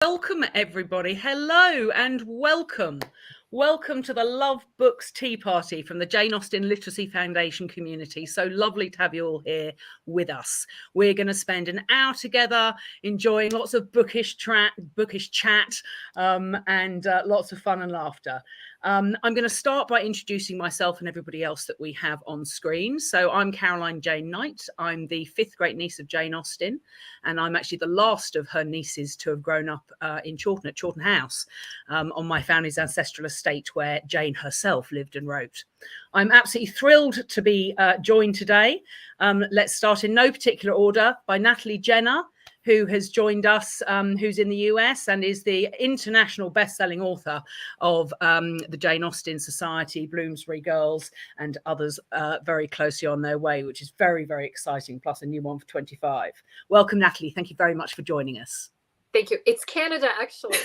Welcome, everybody. Hello and welcome. Welcome to the Love Books Tea Party from the Jane Austen Literacy Foundation community. So lovely to have you all here with us. We're going to spend an hour together enjoying lots of bookish chat, and lots of fun and laughter. I'm going to start by introducing myself and everybody else that we have on screen. So I'm Caroline Jane Knight. I'm the fifth great niece of Jane Austen, and I'm actually the last of her nieces to have grown up in Chawton, at Chawton House, on my family's ancestral estate where Jane herself lived and wrote. I'm absolutely thrilled to be joined today. Let's start in no particular order by Natalie Jenner, who has joined us, who's in the US and is the international best-selling author of the Jane Austen Society, Bloomsbury Girls, and others very closely on their way, which is very, very exciting, plus a new one for 25. Welcome, Natalie. Thank you very much for joining us. Thank you. It's Canada, actually.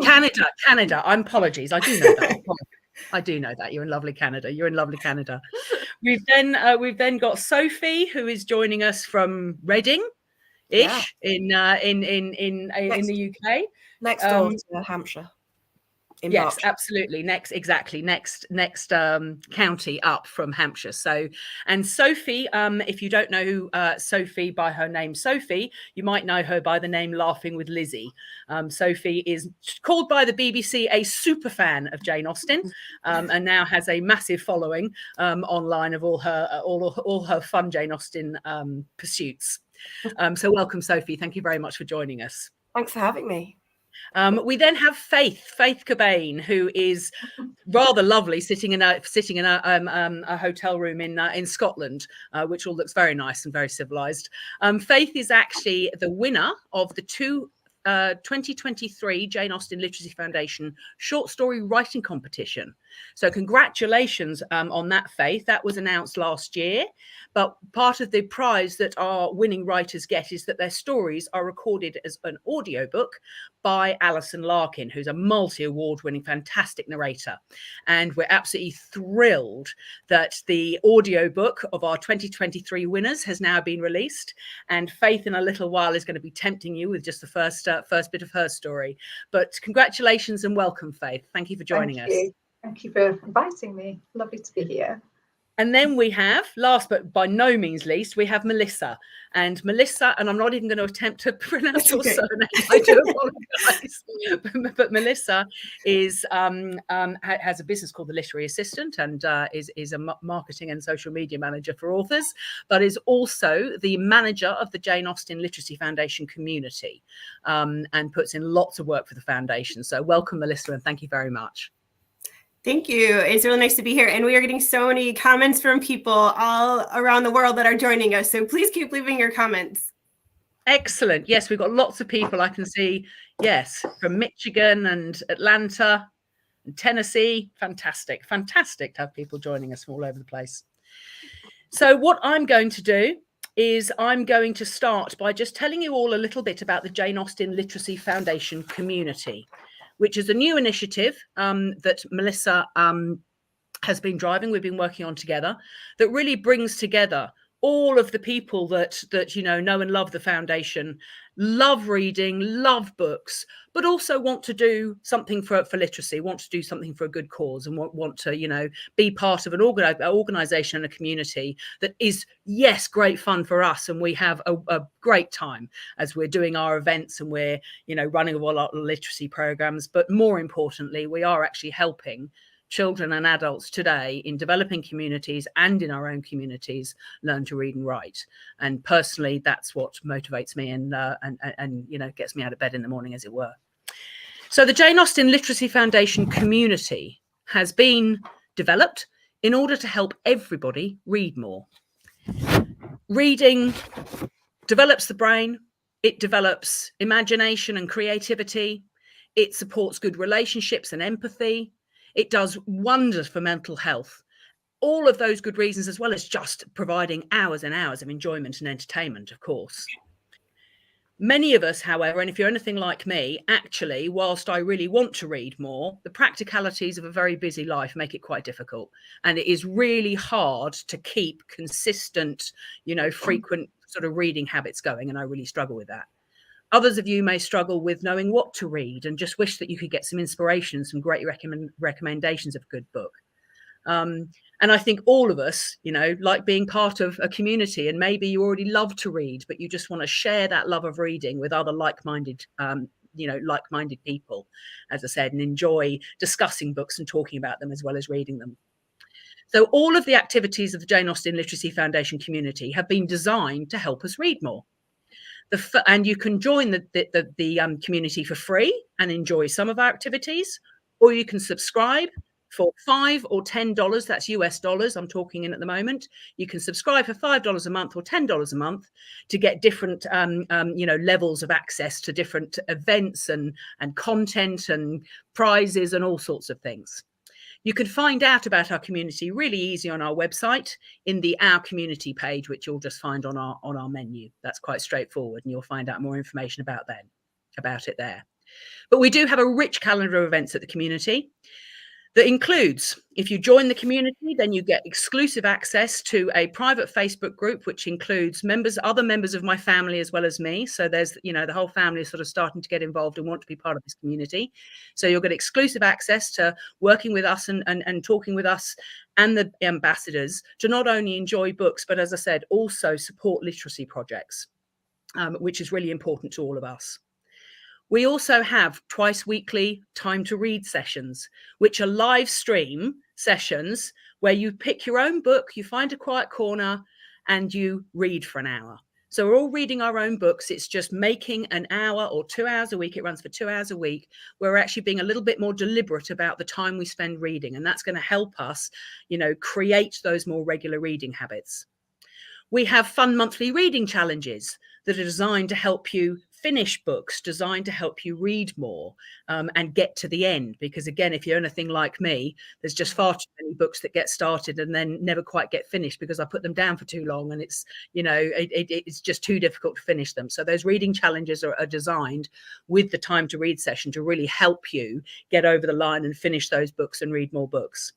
Canada. Apologies. I do know that. I do know that. You're in lovely Canada. You're in lovely Canada. We've then got Sophie, who is joining us from Reading. In the UK, next door to Hampshire. Yes, absolutely. Next county up from Hampshire. So, and Sophie, if you don't know Sophie by her name Sophie, you might know her by the name Laughing with Lizzie. Sophie is called by the BBC a super fan of Jane Austen, and now has a massive following online of all her fun Jane Austen pursuits. So welcome, Sophie. Thank you very much for joining us. Thanks for having me. We then have Faith Cobaine, who is rather lovely, sitting in a hotel room in Scotland, which all looks very nice and very civilized. Faith is actually the winner of the 2023 Jane Austen Literacy Foundation short story writing competition. So congratulations on that, Faith. That was announced last year. But part of the prize that our winning writers get is that their stories are recorded as an audiobook by Alison Larkin, who's a multi-award winning fantastic narrator. And we're absolutely thrilled that the audiobook of our 2023 winners has now been released. And Faith in a little while is going to be tempting you with just the first bit of her story. But congratulations and welcome, Faith. Thank you for joining us. Thank you for inviting me. Lovely to be here. And then we have, last but by no means least, we have Melissa. And Melissa, and I'm not even going to attempt to pronounce your surname, I do apologise. But Melissa is has a business called The Literary Assistant, and is a marketing and social media manager for authors, but is also the manager of the Jane Austen Literacy Foundation community, and puts in lots of work for the foundation. So welcome, Melissa, and thank you very much. Thank you. It's really nice to be here. And we are getting so many comments from people all around the world that are joining us. So please keep leaving your comments. Excellent. Yes, we've got lots of people I can see. Yes, from Michigan and Atlanta and Tennessee. Fantastic. Fantastic to have people joining us from all over the place. So what I'm going to do is I'm going to start by just telling you all a little bit about the Jane Austen Literacy Foundation community, which is a new initiative that Melissa has been driving. We've been working on together, that really brings together all of the people that know and love the foundation, love reading, love books, but also want to do something for literacy, want to do something for a good cause, and want to be part of an organization and a community that is, yes, great fun for us, and we have a great time as we're doing our events and we're running all our literacy programs. But more importantly, we are actually helping children and adults today in developing communities and in our own communities learn to read and write. And personally, that's what motivates me and gets me out of bed in the morning, as it were. So the Jane Austen Literacy Foundation community has been developed in order to help everybody read more. Reading develops the brain, it develops imagination and creativity, it supports good relationships and empathy, it does wonders for mental health. All of those good reasons, as well as just providing hours and hours of enjoyment and entertainment, of course. Many of us, however, and if you're anything like me, actually, whilst I really want to read more, the practicalities of a very busy life make it quite difficult. And it is really hard to keep consistent, frequent sort of reading habits going. And I really struggle with that. Others of you may struggle with knowing what to read and just wish that you could get some inspiration, some great recommendations of a good book. And I think all of us, you know, like being part of a community, and maybe you already love to read, but you just want to share that love of reading with other like-minded, like-minded people, as I said, and enjoy discussing books and talking about them as well as reading them. So all of the activities of the Jane Austen Literacy Foundation community have been designed to help us read more. And you can join the community for free and enjoy some of our activities, or you can subscribe for $5 or $10. That's US dollars I'm talking in at the moment. You can subscribe for $5 a month or $10 a month to get different levels of access to different events and content and prizes and all sorts of things. You can find out about our community really easy on our website in the Our Community page, which you'll just find on our menu. That's quite straightforward, and you'll find out more information about it there. But we do have a rich calendar of events at the community that includes, if you join the community, then you get exclusive access to a private Facebook group, which includes other members of my family as well as me. So there's, you know, the whole family is sort of starting to get involved and want to be part of this community. So you'll get exclusive access to working with us and talking with us and the ambassadors to not only enjoy books, but as I said, also support literacy projects, which is really important to all of us. We also have twice weekly time to read sessions, which are live stream sessions where you pick your own book, you find a quiet corner and you read for an hour. So we're all reading our own books. It's just making an hour or 2 hours a week. It runs for 2 hours a week. We're actually being a little bit more deliberate about the time we spend reading. And that's going to help us, you know, create those more regular reading habits. We have fun monthly reading challenges that are designed to help you finish books, designed to help you read more and get to the end. Because again, if you're anything like me, there's just far too many books that get started and then never quite get finished because I put them down for too long, and it's, you know, it's just too difficult to finish them. So those reading challenges are designed with the time to read session to really help you get over the line and finish those books and read more books.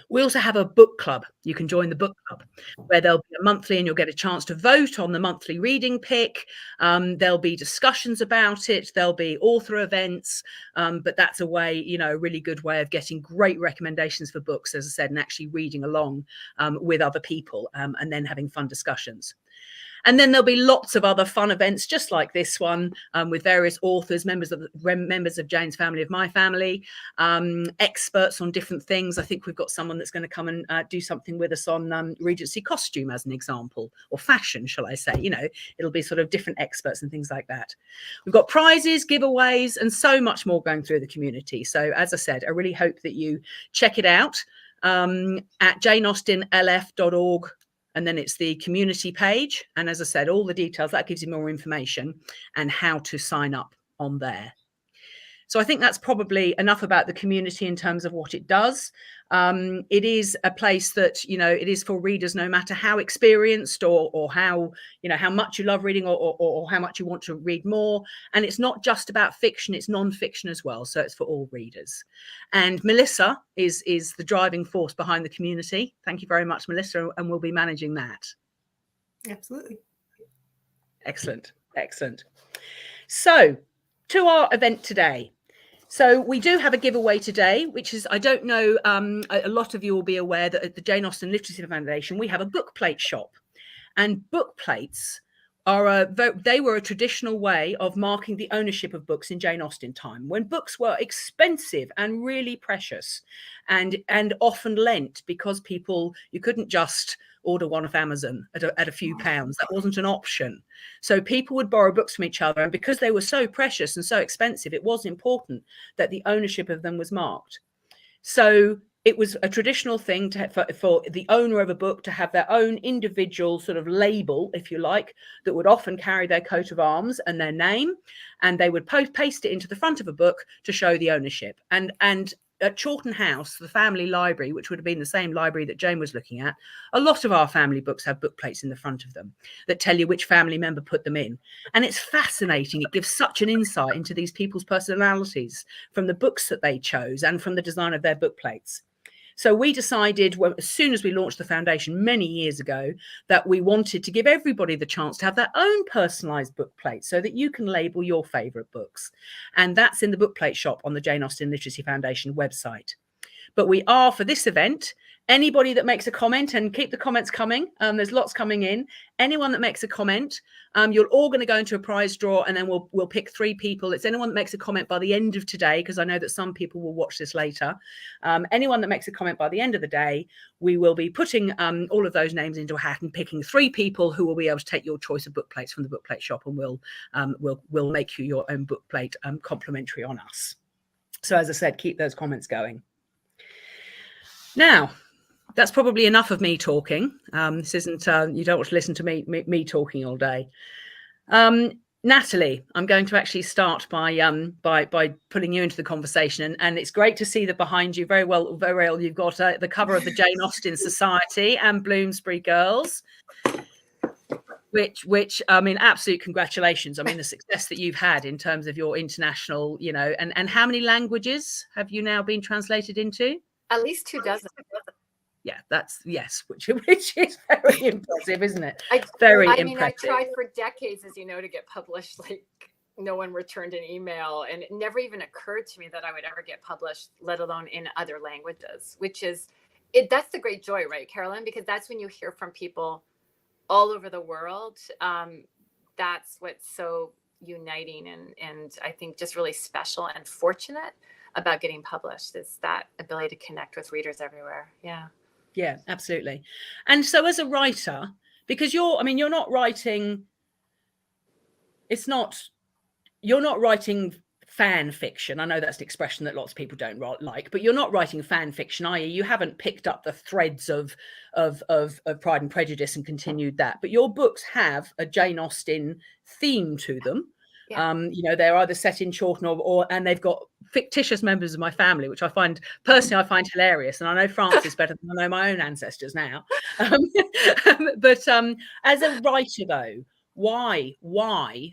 We also have a book club. You can join the book club where there'll be a monthly, and you'll get a chance to vote on the monthly reading pick. There'll be discussions about it. There'll be author events. But that's a way, you know, a really good way of getting great recommendations for books, as I said, and actually reading along with other people and then having fun discussions. And then there'll be lots of other fun events just like this one with various authors, members of Jane's family, of my family, experts on different things. I think we've got someone that's going to come and do something with us on Regency costume as an example, or fashion, shall I say. You know, it'll be sort of different experts and things like that. We've got prizes, giveaways, and so much more going through the community. So as I said, I really hope that you check it out at janeaustenlf.org. And then it's the community page. And as I said, all the details, that gives you more information and how to sign up on there. So I think that's probably enough about the community in terms of what it does. It is a place that, you know, it is for readers, no matter how experienced or how, you know, how much you love reading or how much you want to read more. And it's not just about fiction, it's non-fiction as well. So it's for all readers. And Melissa is the driving force behind the community. Thank you very much, Melissa, and we'll be managing that. Absolutely. Excellent. Excellent. So to our event today. So we do have a giveaway today, which is, I don't know, a lot of you will be aware that at the Jane Austen Literacy Foundation, we have a book plate shop. And book plates they were a traditional way of marking the ownership of books in Jane Austen time, when books were expensive and really precious and often lent, because you couldn't just order one off Amazon at a few pounds. That wasn't an option. So people would borrow books from each other, and because they were so precious and so expensive, it was important that the ownership of them was marked. So it was a traditional thing for the owner of a book to have their own individual sort of label, if you like, that would often carry their coat of arms and their name, and they would paste it into the front of a book to show the ownership. And at Chawton House, the family library, which would have been the same library that Jane was looking at, a lot of our family books have book plates in the front of them that tell you which family member put them in. And it's fascinating. It gives such an insight into these people's personalities from the books that they chose and from the design of their book plates. So we decided, well, as soon as we launched the foundation many years ago, that we wanted to give everybody the chance to have their own personalised book plate so that you can label your favourite books. And that's in the book plate shop on the Jane Austen Literacy Foundation website. But we are, for this event, anybody that makes a comment, and keep the comments coming, there's lots coming in. Anyone that makes a comment, you're all going to go into a prize draw, and then we'll pick 3 people. It's anyone that makes a comment by the end of today, because I know that some people will watch this later. Anyone that makes a comment by the end of the day, we will be putting all of those names into a hat and picking 3 people who will be able to take your choice of book plates from the book plate shop, and we'll make you your own book plate complimentary on us. So as I said, keep those comments going. Now, that's probably enough of me talking. This isn't, you don't want to listen to me talking all day. Natalie, I'm going to actually start by putting you into the conversation, and it's great to see that behind you, very well, you've got the cover of the Jane Austen Society and Bloomsbury Girls, which I mean, absolute congratulations. I mean, the success that you've had in terms of your international, you know, and how many languages have you now been translated into? At least 2 dozen. Yeah, that's which is very impressive, isn't it? Very impressive. I mean, I tried for decades, as you know, to get published. Like, no one returned an email, and it never even occurred to me that I would ever get published, let alone in other languages. Which is, that's the great joy, right, Carolyn? Because that's when you hear from people all over the world. That's what's so uniting and I think just really special and fortunate about getting published, is that ability to connect with readers everywhere. Yeah, absolutely. And so as a writer, because you're not writing, you're not writing fan fiction. I know that's the expression that lots of people don't like, but you're not writing fan fiction, are you? You haven't picked up the threads of Pride and Prejudice and continued that, but your books have a Jane Austen theme to them. Yeah. You know, they're either set in Chawton and they've got fictitious members of my family, which I find hilarious. And I know Francis better than I know my own ancestors now. But as a writer, though, why,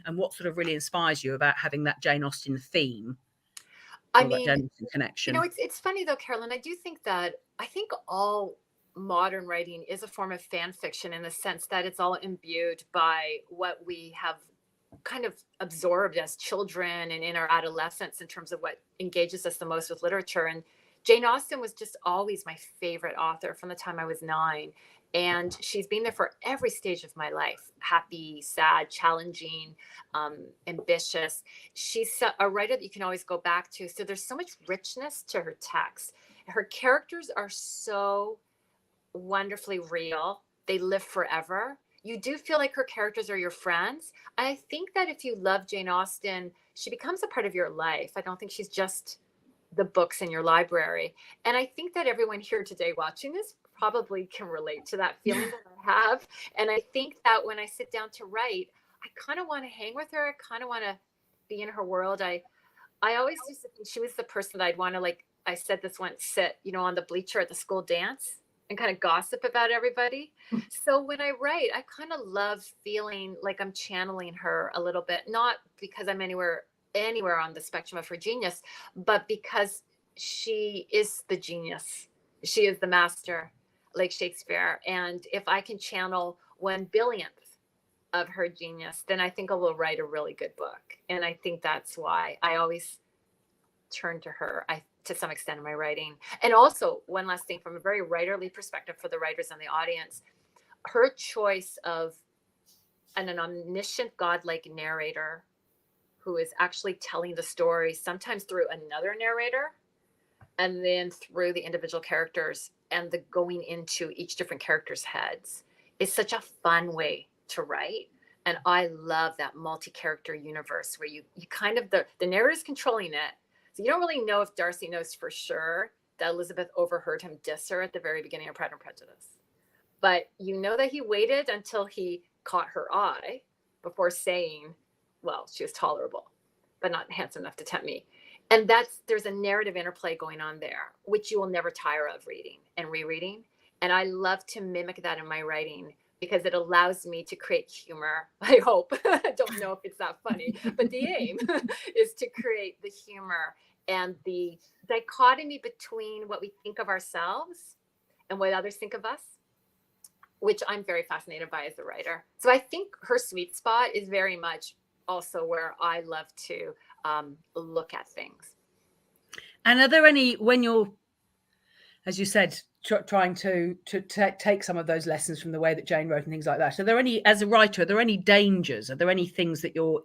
and what sort of really inspires you about having that Jane Austen theme? I mean, Jane Austen connection. You know, it's funny though, Carolyn. I think all modern writing is a form of fan fiction, in the sense that it's all imbued by what we have kind of absorbed as children and in our adolescence in terms of what engages us the most with literature. And Jane Austen was just always my favorite author from the time I was 9. And she's been there for every stage of my life: happy, sad, challenging, ambitious. She's a writer that you can always go back to. So there's so much richness to her text. Her characters are so wonderfully real. They live forever. You do feel like her characters are your friends. I think that if you love Jane Austen, she becomes a part of your life. I don't think she's just the books in your library. And I think that everyone here today watching this probably can relate to that feeling that I have. And I think that when I sit down to write, I kind of want to hang with her. I kind of want to be in her world. I always used to think she was the person that I'd want to, like I said this once, sit, you know, on the bleacher at the school dance and kind of gossip about everybody. So when I write, I kind of love feeling like I'm channeling her a little bit, not because I'm anywhere on the spectrum of her genius, but because she is the genius. She is the master, like Shakespeare. And if I can channel 1 billionth of her genius, then I think I will write a really good book. And I think that's why I always turn to her, to some extent, in my writing. And also, one last thing, from a very writerly perspective for the writers and the audience, her choice of an omniscient, godlike narrator who is actually telling the story, sometimes through another narrator, and then through the individual characters, and the going into each different character's heads, is such a fun way to write. And I love that multi-character universe where you kind of, the narrator's controlling it. So you don't really know if Darcy knows for sure that Elizabeth overheard him diss her at the very beginning of Pride and Prejudice. But you know that he waited until he caught her eye before saying, well, she was tolerable, but not handsome enough to tempt me. And there's a narrative interplay going on there, which you will never tire of reading and rereading. And I love to mimic that in my writing, because it allows me to create humor. I hope. I don't know if it's that funny, but the aim is to create the humor and the dichotomy between what we think of ourselves and what others think of us, which I'm very fascinated by as a writer. So I think her sweet spot is very much also where I love to look at things. And are there any, when you're, as you said, trying to take some of those lessons from the way that Jane wrote and things like that, are there any, as a writer, are there any dangers? Are there any things that you're,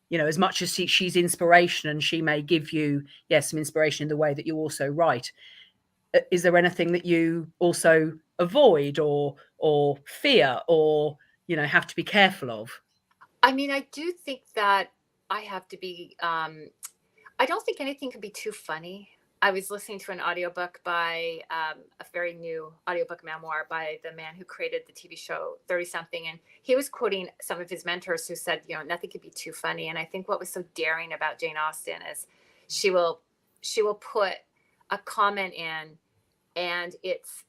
you know, as much as she's inspiration and she may give you, yes, some inspiration in the way that you also write, is there anything that you also avoid or fear or, you know, have to be careful of? I mean, I do think that I have to be, I don't think anything can be too funny. I was listening to an audiobook by a very new audiobook memoir by the man who created the TV show 30 something. And he was quoting some of his mentors who said, you know, nothing could be too funny. And I think what was so daring about Jane Austen is she will put a comment in, and it's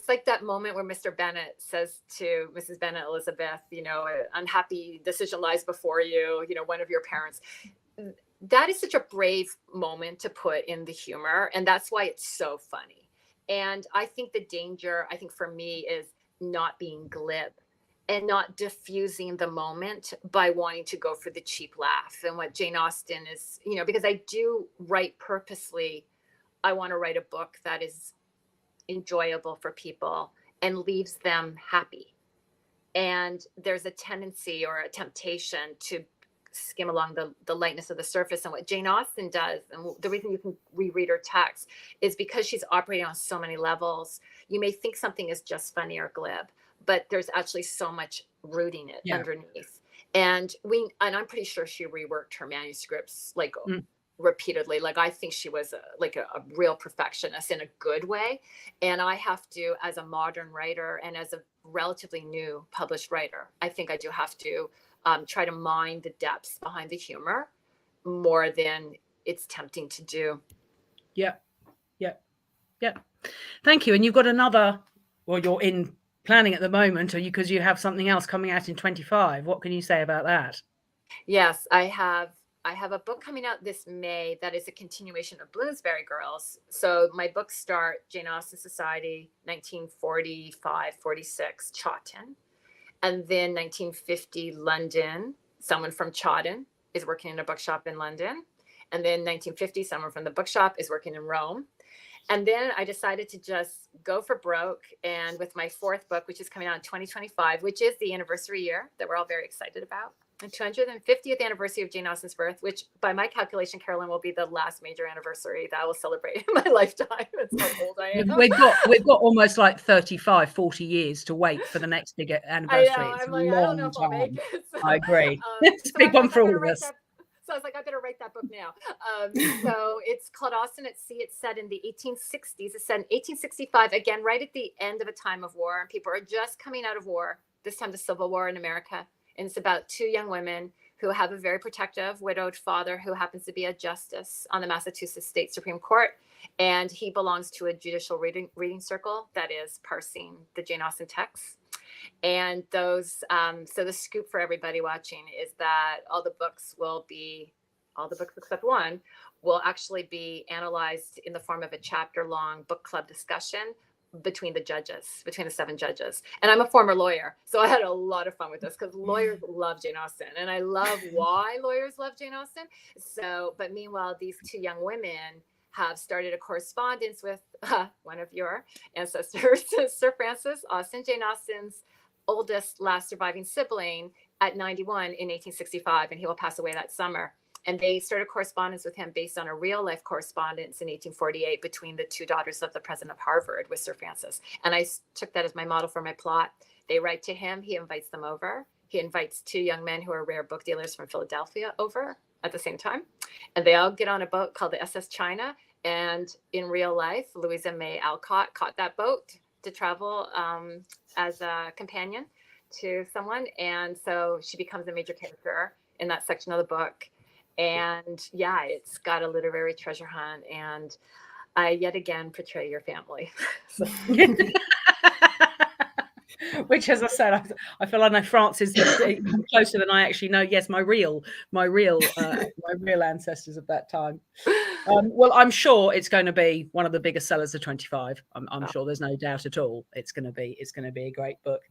like that moment where Mr. Bennet says to Mrs. Bennet, Elizabeth, you know, an unhappy decision lies before you, you know, one of your parents. That is such a brave moment to put in the humor. And that's why it's so funny. And I think the danger, I think for me, is not being glib and not diffusing the moment by wanting to go for the cheap laugh. And what Jane Austen is, you know, because I do write purposely, I want to write a book that is enjoyable for people and leaves them happy. And there's a tendency or a temptation to skim along the lightness of the surface. And what Jane Austen does, and the reason you can reread her text, is because she's operating on so many levels. You may think something is just funny or glib, but there's actually so much rooting it underneath. And I'm pretty sure she reworked her manuscripts like repeatedly. Like, I think she was a real perfectionist in a good way. And I have to, as a modern writer and as a relatively new published writer, I think I do have to try to mine the depths behind the humor more than it's tempting to do. Yeah. Thank you. And you've got another, well, you're in planning at the moment, or because you have something else coming out in 25. What can you say about that? Yes, I have a book coming out this May that is a continuation of Bloomsbury Girls. So my books start Jane Austen Society, 1945, 46, Chawton. And then 1950, London, someone from Chawton is working in a bookshop in London. And then 1950, someone from the bookshop is working in Rome. And then I decided to just go for broke. And with my fourth book, which is coming out in 2025, which is the anniversary year that we're all very excited about, the 250th anniversary of Jane Austen's birth, which by my calculation, Carolyn, will be the last major anniversary that I will celebrate in my lifetime. That's how old I am. We've got almost like 35, 40 years to wait for the next big anniversary. I know. I'm like, I don't know if I'll make it. So, I agree. It's a big one for all of us. So I was like, I better write that book now. So it's called Austen at Sea. It's set in the 1860s. It's set in 1865, again, right at the end of a time of war. And people are just coming out of war, this time the Civil War in America. And it's about two young women who have a very protective, widowed father who happens to be a justice on the Massachusetts State Supreme Court. And he belongs to a judicial reading circle that is parsing the Jane Austen texts. And those, so the scoop for everybody watching is that all the books except one will actually be analyzed in the form of a chapter-long book club discussion between the 7 judges. And I'm a former lawyer, so I had a lot of fun with this because lawyers love Jane Austen, and I love why lawyers love Jane Austen. So, but meanwhile, these two young women have started a correspondence with one of your ancestors, Sir Francis Austen, Jane Austen's oldest, last surviving sibling, at 91 in 1865, and he will pass away that summer. And they started correspondence with him based on a real life correspondence in 1848 between the two daughters of the president of Harvard with Sir Francis. And I took that as my model for my plot. They write to him. He invites them over. He invites 2 young men who are rare book dealers from Philadelphia over at the same time. And they all get on a boat called the SS China. And in real life, Louisa May Alcott caught that boat to travel as a companion to someone. And so she becomes a major character in that section of the book. And yeah, it's got a literary treasure hunt, and I yet again portray your family. Which, as I said, I feel I know France is closer than I actually know. Yes, my real ancestors of that time. Well, I'm sure it's going to be one of the biggest sellers of 25. I'm sure there's no doubt at all. It's going to be a great book.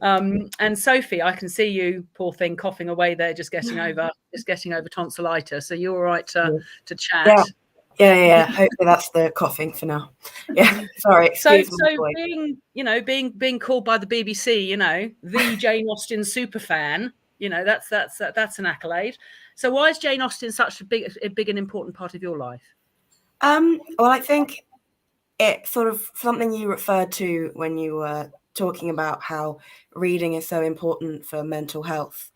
And Sophie, I can see you, poor thing, coughing away there, just getting over tonsillitis. So you're all right to chat. Yeah. Hopefully that's the coughing for now. Yeah, sorry. Excuse me. So being called by the BBC, the Jane Austen superfan, that's an accolade. So why is Jane Austen such a big and important part of your life? Well, I think it's sort of something you referred to when you were talking about how reading is so important for mental health.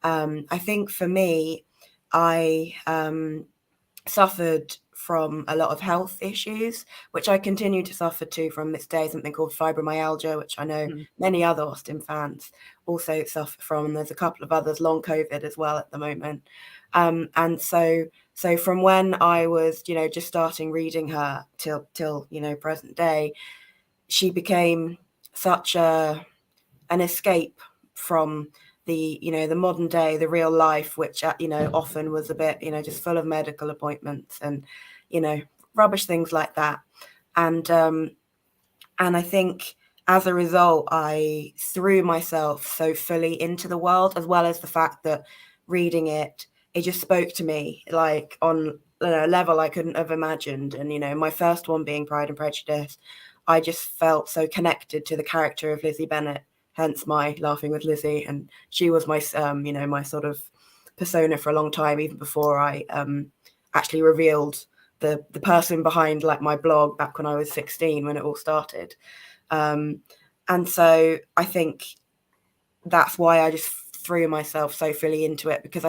I think for me, I suffered from a lot of health issues, which I continue to suffer to from this day, something called fibromyalgia, which I know many other Austen fans also suffer from. And there's a couple of others, long COVID as well at the moment. And so from when I was, just starting reading her till present day, she became such an escape from the modern day, the real life, which often was a bit just full of medical appointments and rubbish things like that. And I think as a result, I threw myself so fully into the world, as well as the fact that reading it just spoke to me like on a level I couldn't have imagined. And my first one being Pride and Prejudice, I just felt so connected to the character of Lizzie Bennet, hence my Laughing with Lizzie. And she was my my sort of persona for a long time, even before I actually revealed the person behind like my blog back when I was 16, when it all started. And so I think that's why I just threw myself so fully into it, because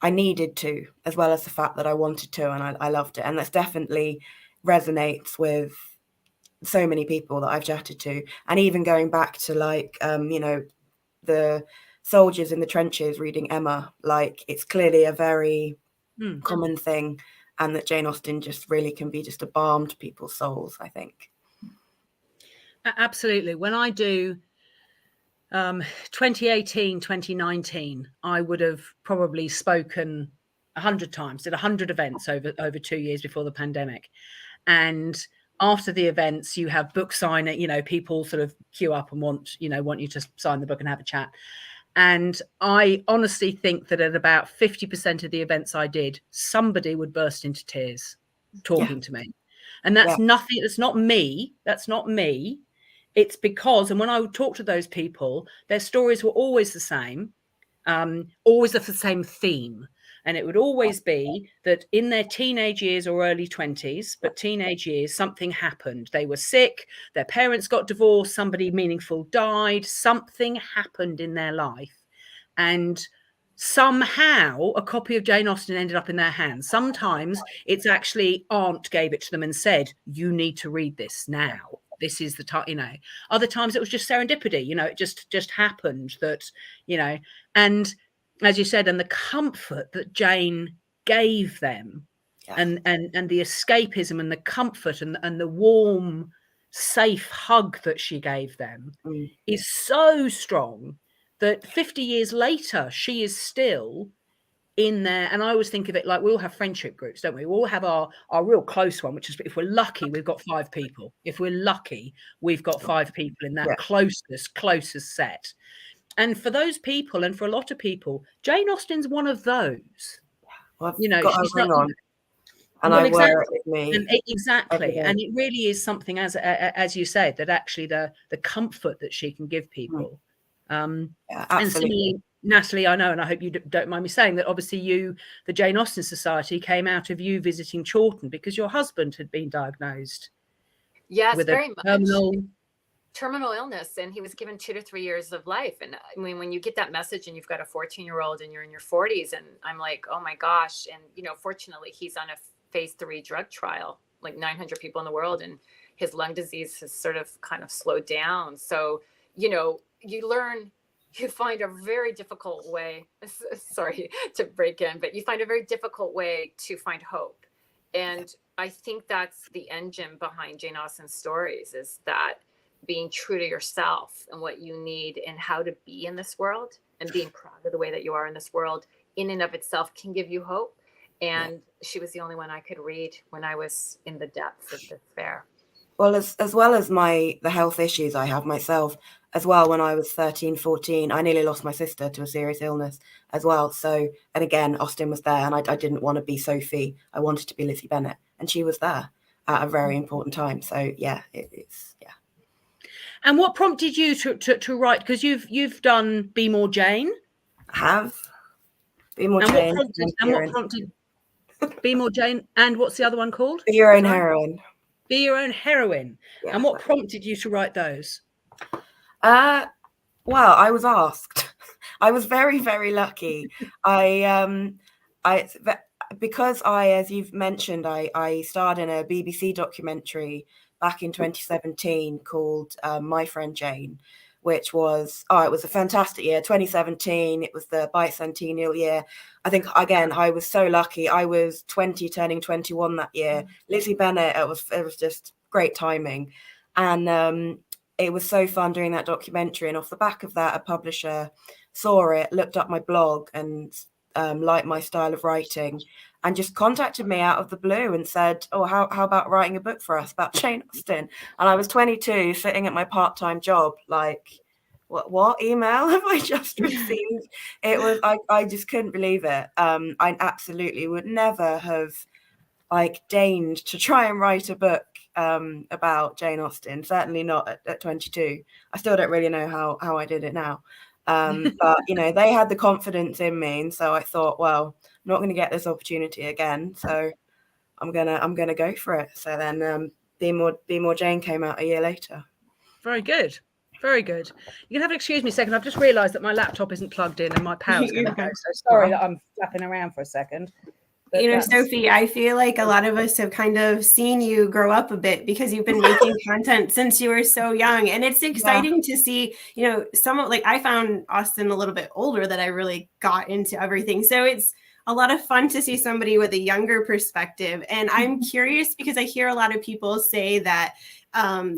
I needed to, as well as the fact that I wanted to, and I loved it. And that's definitely resonates with so many people that I've chatted to. And even going back to like, the soldiers in the trenches reading Emma, like it's clearly a very common thing. And that Jane Austen just really can be just a balm to people's souls, I think. Absolutely. When I do 2018, 2019, I would have probably spoken 100 times, did 100 events over 2 years before the pandemic. And after the events, you have book signing, people sort of queue up and want you to sign the book and have a chat. And I honestly think that at about 50% of the events I did, somebody would burst into tears talking to me. And that's nothing, that's not me. It's because, and when I would talk to those people, their stories were always the same, always of the same theme. And it would always be that in their teenage years or early 20s, but teenage years, something happened. They were sick, their parents got divorced, somebody meaningful died, something happened in their life. And somehow a copy of Jane Austen ended up in their hands. Sometimes it's actually aunt gave it to them and said, you need to read this now. This is the time, Other times it was just serendipity, it just happened that, and as you said, and the comfort that Jane gave them and the escapism and the comfort and the warm, safe hug that she gave them is so strong that 50 years later, she is still in there. And I always think of it like we all have friendship groups, don't we? We all have our real close one, which is, if we're lucky, we've got 5 people. If we're lucky, we've got 5 people in that closest set. And for those people, and for a lot of people, Jane Austen's one of those. Well, she's not on. And well, I wear it with me. And exactly. And it really is something, as you said, that actually the comfort that she can give people. Absolutely. And similarly, Natalie, I know, and I hope you don't mind me saying that obviously the Jane Austen Society came out of you visiting Chawton because your husband had been diagnosed with very much terminal illness, and he was given 2 to 3 years of life. And I mean, when you get that message and you've got a 14-year-old and you're in your 40s, and I'm like, oh my gosh. And, fortunately he's on a phase 3 drug trial, like 900 people in the world, and his lung disease has sort of kind of slowed down. So, you find a very difficult way, sorry to break in, but you find a very difficult way to find hope. And I think that's the engine behind Jane Austen's stories, is that being true to yourself and what you need and how to be in this world, and being proud of the way that you are in this world in and of itself can give you hope. And she was the only one I could read when I was in the depths of despair. Well, as well as the health issues I have myself as well, when I was 13, 14, I nearly lost my sister to a serious illness as well. So, and again, Austen was there, and I didn't want to be Sophie. I wanted to be Lizzie Bennet, and she was there at a very important time. So yeah, it's. And what prompted you to write? Because you've done Be More Jane. I have. Be More and Jane. What prompted Be More Jane, and what's the other one called? Be Your Own Heroine. Be Your Own Heroine. Yeah, and what prompted you to write those? Well, I was asked. I was very, very lucky. Because as you've mentioned, I starred in a BBC documentary back in 2017 called My Friend Jane, which was, it was a fantastic year. 2017, it was the bicentennial year. I think, again, I was so lucky. I was 20, turning 21 that year. Lizzie Bennet, it was just great timing. And it was so fun doing that documentary. And off the back of that, a publisher saw it, looked up my blog and liked my style of writing, and just contacted me out of the blue and said, oh, how about writing a book for us about Jane Austen? And I was 22, sitting at my part-time job, like, what email have I just received? It was, I just couldn't believe it. I absolutely would never have deigned to try and write a book about Jane Austen, certainly not at 22. I still don't really know how I did it now. But they had the confidence in me, and so I thought, well, I'm not going to get this opportunity again, so I'm gonna go for it. So then Be More Jane came out a year later. Very good. Very good. You can have to excuse me a second. I've just realised that my laptop isn't plugged in and my power's going to go. So sorry that I'm flapping around for a second. But Sophie, I feel like a lot of us have kind of seen you grow up a bit because you've been making content since you were so young. And it's exciting to see, I found Austen a little bit older that I really got into everything. So it's a lot of fun to see somebody with a younger perspective. And I'm curious because I hear a lot of people say that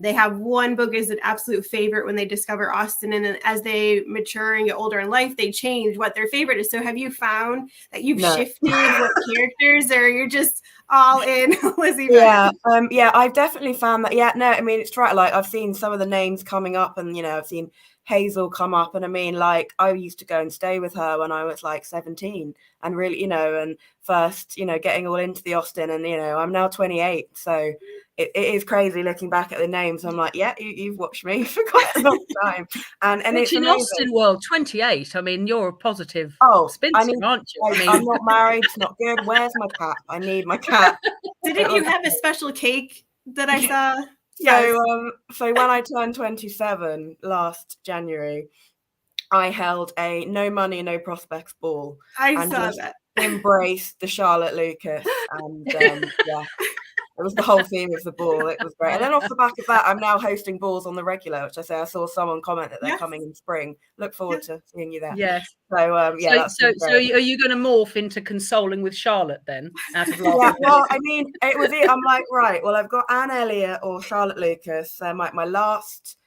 they have one book as an absolute favorite when they discover Austen, and then as they mature and get older in life, they change what their favorite is. So have you found that you've shifted what characters, or you're just all in Lizzie Bennet? I've definitely found that. It's right. I've seen some of the names coming up, and I've seen Hazel come up, and I used to go and stay with her when I was 17, and really, and first, getting all into the Austen, and I'm now 28, so it is crazy looking back at the names. I'm like, yeah, you've watched me for quite a long time, and it's in amazing. Austen world, 28. I mean, you're a positive spinster, aren't you? I'm not married. It's not good. Where's my cat? I need my cat. Didn't you have a special cake that I saw? So when I turned 27 last January, I held a no money, no prospects ball. I saw that. Embraced the Charlotte Lucas, and it was the whole theme of the ball. It was great. And then off the back of that, I'm now hosting balls on the regular, which I saw someone comment that they're coming in spring. Look forward to seeing you there. Yes. So so are you going to morph into consoling with Charlotte then? Out of love? It was it. I'm like, right, well, I've got Anne Elliot or Charlotte Lucas. My last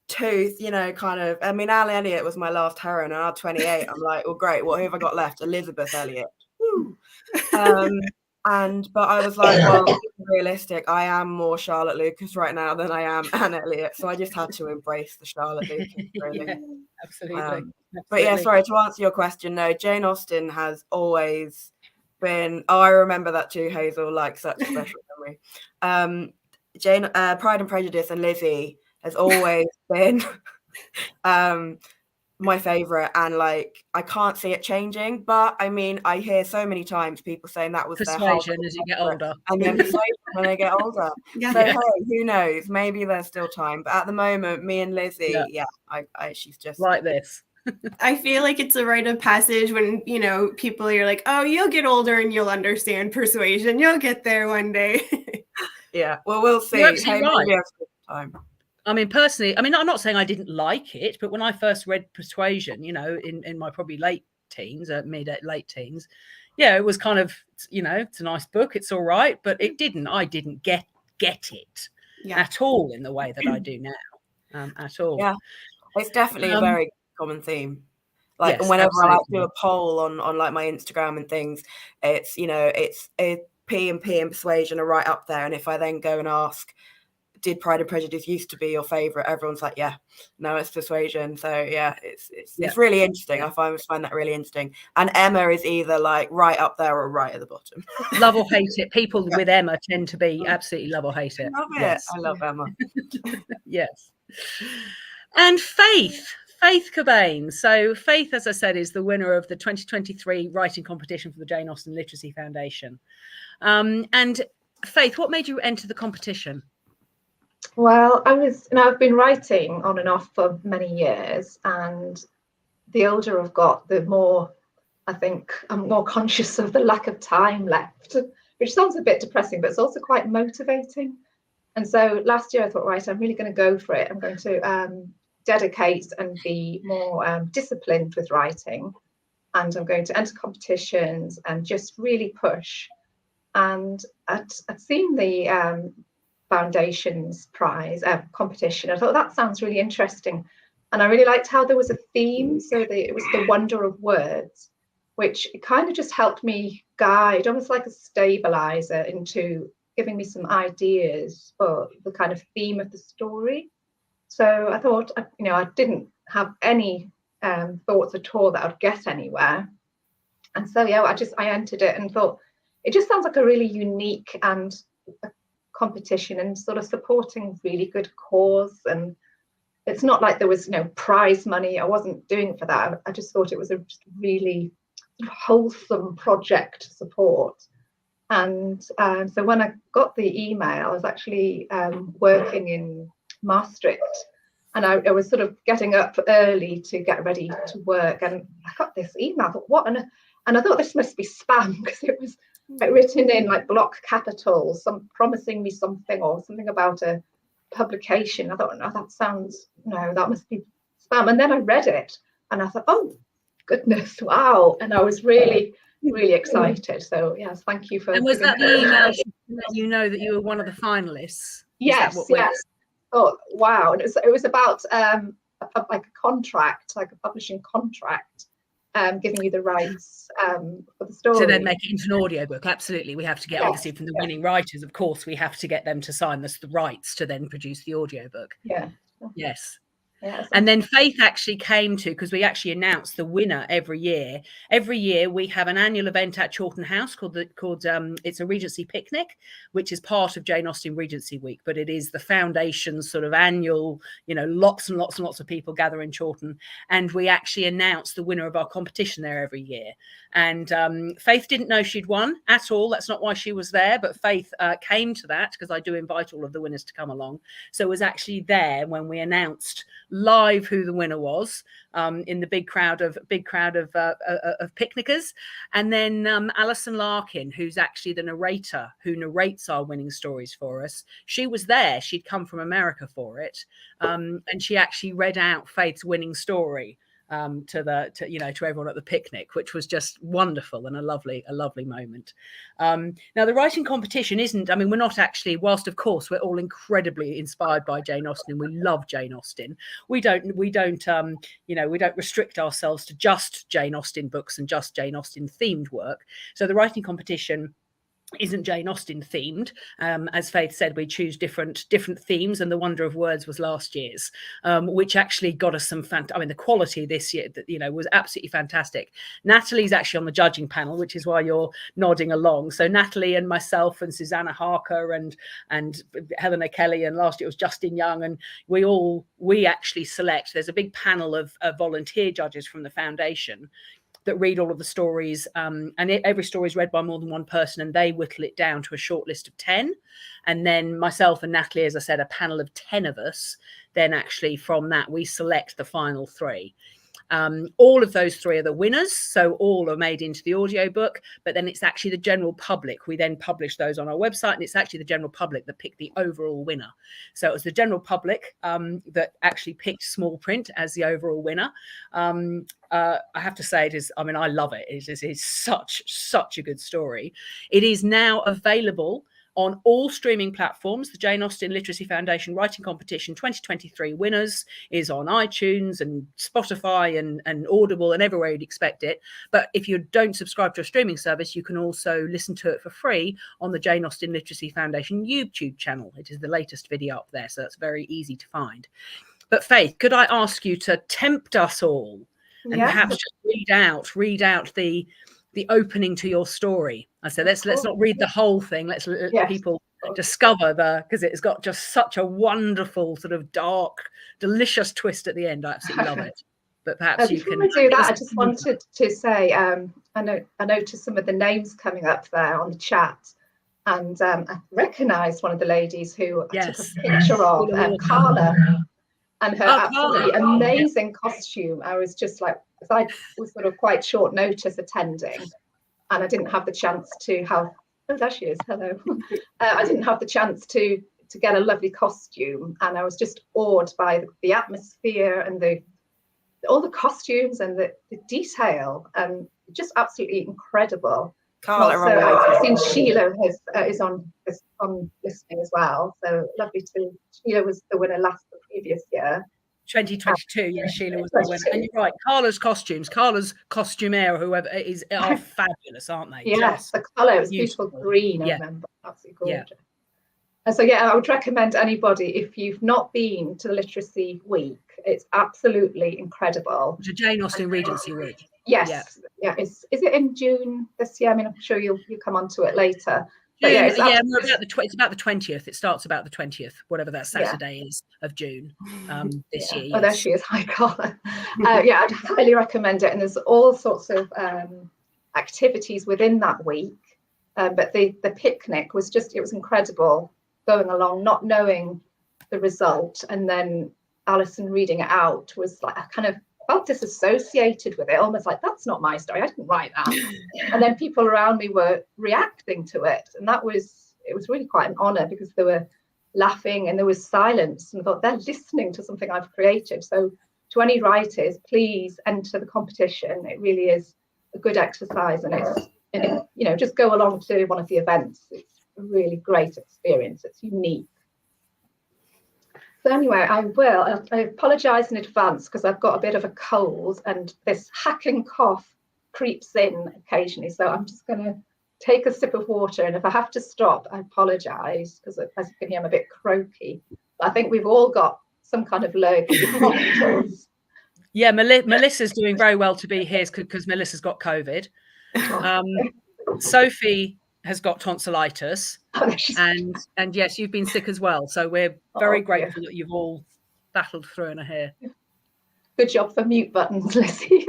tooth, Anne Elliot was my last heroine, and I'm 28. I'm like, well, great. What have I got left? Elizabeth Elliot. Woo. But I was like, well, realistic. I am more Charlotte Lucas right now than I am Anne Elliot, so I just had to embrace the Charlotte Lucas. Really. Absolutely. But sorry, to answer your question, no, Jane Austen has always been. Oh, I remember that too, Hazel. Such a special memory. Jane, Pride and Prejudice, and Lizzie has always been my favorite, and I can't see it changing. But I hear so many times people saying that was Persuasion as you get older, and then Persuasion when they get older. Hey, who knows? Maybe there's still time. But at the moment, me and Lizzie, she's just like this. I feel like it's a rite of passage when people are like, oh, you'll get older and you'll understand Persuasion. You'll get there one day. Well, we'll see. You're absolutely right. Maybe I've got time. Personally, I'm not saying I didn't like it, but when I first read Persuasion, in my probably late teens, late teens, it was kind of, it's a nice book, it's all right, but I didn't get it at all in the way that I do now. at all. Yeah, it's definitely a very common theme. Like, Yes, and whenever I like absolutely. do a poll on like my Instagram and things, it's, you know, it's P and Persuasion are right up there. And if I then go and ask, did Pride and Prejudice used to be your favorite? Everyone's like, yeah, no, it's Persuasion. So yeah, it's really interesting. I find that really interesting. And Emma is either like right up there or right at the bottom. Love or hate it. People with Emma tend to be absolutely love or hate it. I love it. Yes. I love Emma. Yes. And Faith Cobaine. So Faith, as I said, is the winner of the 2023 writing competition for the Jane Austen Literacy Foundation. And Faith, what made you enter the competition? Well, I've been writing on and off for many years, and the older I've got, the more I think I'm more conscious of the lack of time left, which sounds a bit depressing, but it's also quite motivating. And so last year I thought, right, I'm really going to go for it. I'm going to dedicate and be more disciplined with writing, and I'm going to enter competitions and just really push. And I'd seen the Foundation's prize competition. I thought that sounds really interesting, and I really liked how there was a theme. So it was the wonder of words, which kind of just helped me guide, almost like a stabilizer, into giving me some ideas for the kind of theme of the story. So I thought, I didn't have any thoughts at all that I'd get anywhere. And so, yeah, I entered it and thought, it just sounds like a really unique and a competition and sort of supporting really good cause. And it's not like there was prize money. I wasn't doing it for that. I just thought it was a really wholesome project to support. And so when I got the email, I was actually working in Maastricht, and I was sort of getting up early to get ready to work, and I got this email. I thought, what? And I thought this must be spam, because it was like written in like block capitals, promising me something or something about a publication. I thought, no, that must be spam. And then I read it, and I thought, oh goodness, wow! And I was really excited. So yes, thank you for. And was that the email to let you know that you were one of the finalists? Yes. Oh wow! And it was about like a contract, like a publishing contract, giving you the rights for the story. To then make it into an audiobook. Absolutely, we have to get obviously from the winning writers. Of course, we have to get them to sign us the rights to then produce the audiobook. Yeah. Yes. Yes. And then Faith actually came to, because we actually announce the winner every year. Every year we have an annual event at Chawton House called it's a Regency picnic, which is part of Jane Austen Regency Week, but it is the foundation's sort of annual, lots and lots and lots of people gather in Chawton, and we actually announce the winner of our competition there every year. And Faith didn't know she'd won at all. That's not why she was there, but Faith came to that, because I do invite all of the winners to come along. So was actually there when we announced live who the winner was, in the big crowd of picnickers. And then Alison Larkin, who's actually the narrator who narrates our winning stories for us, she was there. She'd come from America for it, and she actually read out Faith's winning story to everyone at the picnic, which was just wonderful and a lovely moment. Now the writing competition isn't, we're not actually, whilst of course we're all incredibly inspired by Jane Austen and we love Jane Austen, we don't restrict ourselves to just Jane Austen books and just Jane Austen themed work. So the writing competition isn't Jane Austen themed. As Faith said, we choose different themes, and the Wonder of Words was last year's, which actually got us some the quality this year was absolutely fantastic. Natalie's actually on the judging panel, which is why you're nodding along. So Natalie and myself and Susanna Harker and Helena Kelly, and last year it was Justin Young, and we actually select. There's a big panel of volunteer judges from the foundation that read all of the stories, and every story is read by more than one person, and they whittle it down to a short list of 10. And then myself and Natalie, as I said, a panel of 10 of us, then actually from that we select the final 3. All of those 3 are the winners, so all are made into the audiobook, but then it's actually the general public. We then publish those on our website, and it's actually the general public that picked the overall winner. So it was the general public that actually picked small print as the overall winner. I have to say, it is, I love it. It is such a good story. It is now available on all streaming platforms. The Jane Austen Literacy Foundation Writing Competition 2023 winners is on iTunes and Spotify and Audible and everywhere you'd expect it. But if you don't subscribe to a streaming service, you can also listen to it for free on the Jane Austen Literacy Foundation YouTube channel. It is the latest video up there, so that's very easy to find. But Faith, could I ask you to tempt us all and perhaps just read out the opening to your story? I said, let's not read the whole thing. Let's let people discover because it's got just such a wonderful sort of dark, delicious twist at the end. I absolutely love it. But perhaps you can do that. I just wanted to say, I noticed some of the names coming up there on the chat, and I recognised one of the ladies who I took a picture of, Carla, and her absolutely amazing costume. I was just like, I was sort of quite short notice attending, and I didn't have the chance to have. Oh, there she is. Hello. I didn't have the chance to get a lovely costume, and I was just awed by the atmosphere and all the costumes and the detail, and just absolutely incredible. Carla, I've seen Sheila is on listening as well. So lovely to. Sheila was the winner the previous year. 2022, yes, Sheila was the winner. And you're right, Carla's costumes, Carla's costumier, whoever are fabulous, aren't they? Yes, the colour was beautiful green, I remember. Absolutely gorgeous. Yeah. And so, I would recommend anybody, if you've not been to the Literacy Week, it's absolutely incredible. The Jane Austen Regency Week. Yes. Yeah. Is it in June this year? I mean, I'm sure you'll come on to it later. But it's about the 20th. It starts about the 20th, whatever that Saturday is of June this year. Yes. Oh, there she is. Hi, Carla. I'd highly recommend it. And there's all sorts of activities within that week. But the picnic was it was incredible, going along, not knowing the result. And then Alison reading it out was like, I kind of felt disassociated with it, almost like, that's not my story, I didn't write that. And then people around me were reacting to it, and it was really quite an honor, because they were laughing and there was silence, and I thought, they're listening to something I've created. So to any writers, please enter the competition. It really is a good exercise, and it's just go along to one of the events. It's a really great experience. It's unique. So anyway, I apologise in advance, because I've got a bit of a cold and this hacking cough creeps in occasionally. So I'm just going to take a sip of water, and if I have to stop, I apologise, because as you can hear, I'm a bit croaky. But I think we've all got some kind of lurgy. Yeah, Melissa's doing very well to be here, because Melissa's got COVID. Sophie has got tonsillitis, and yes, you've been sick as well. So we're very grateful that you've all battled through and are here. Good job for mute buttons, Lizzie.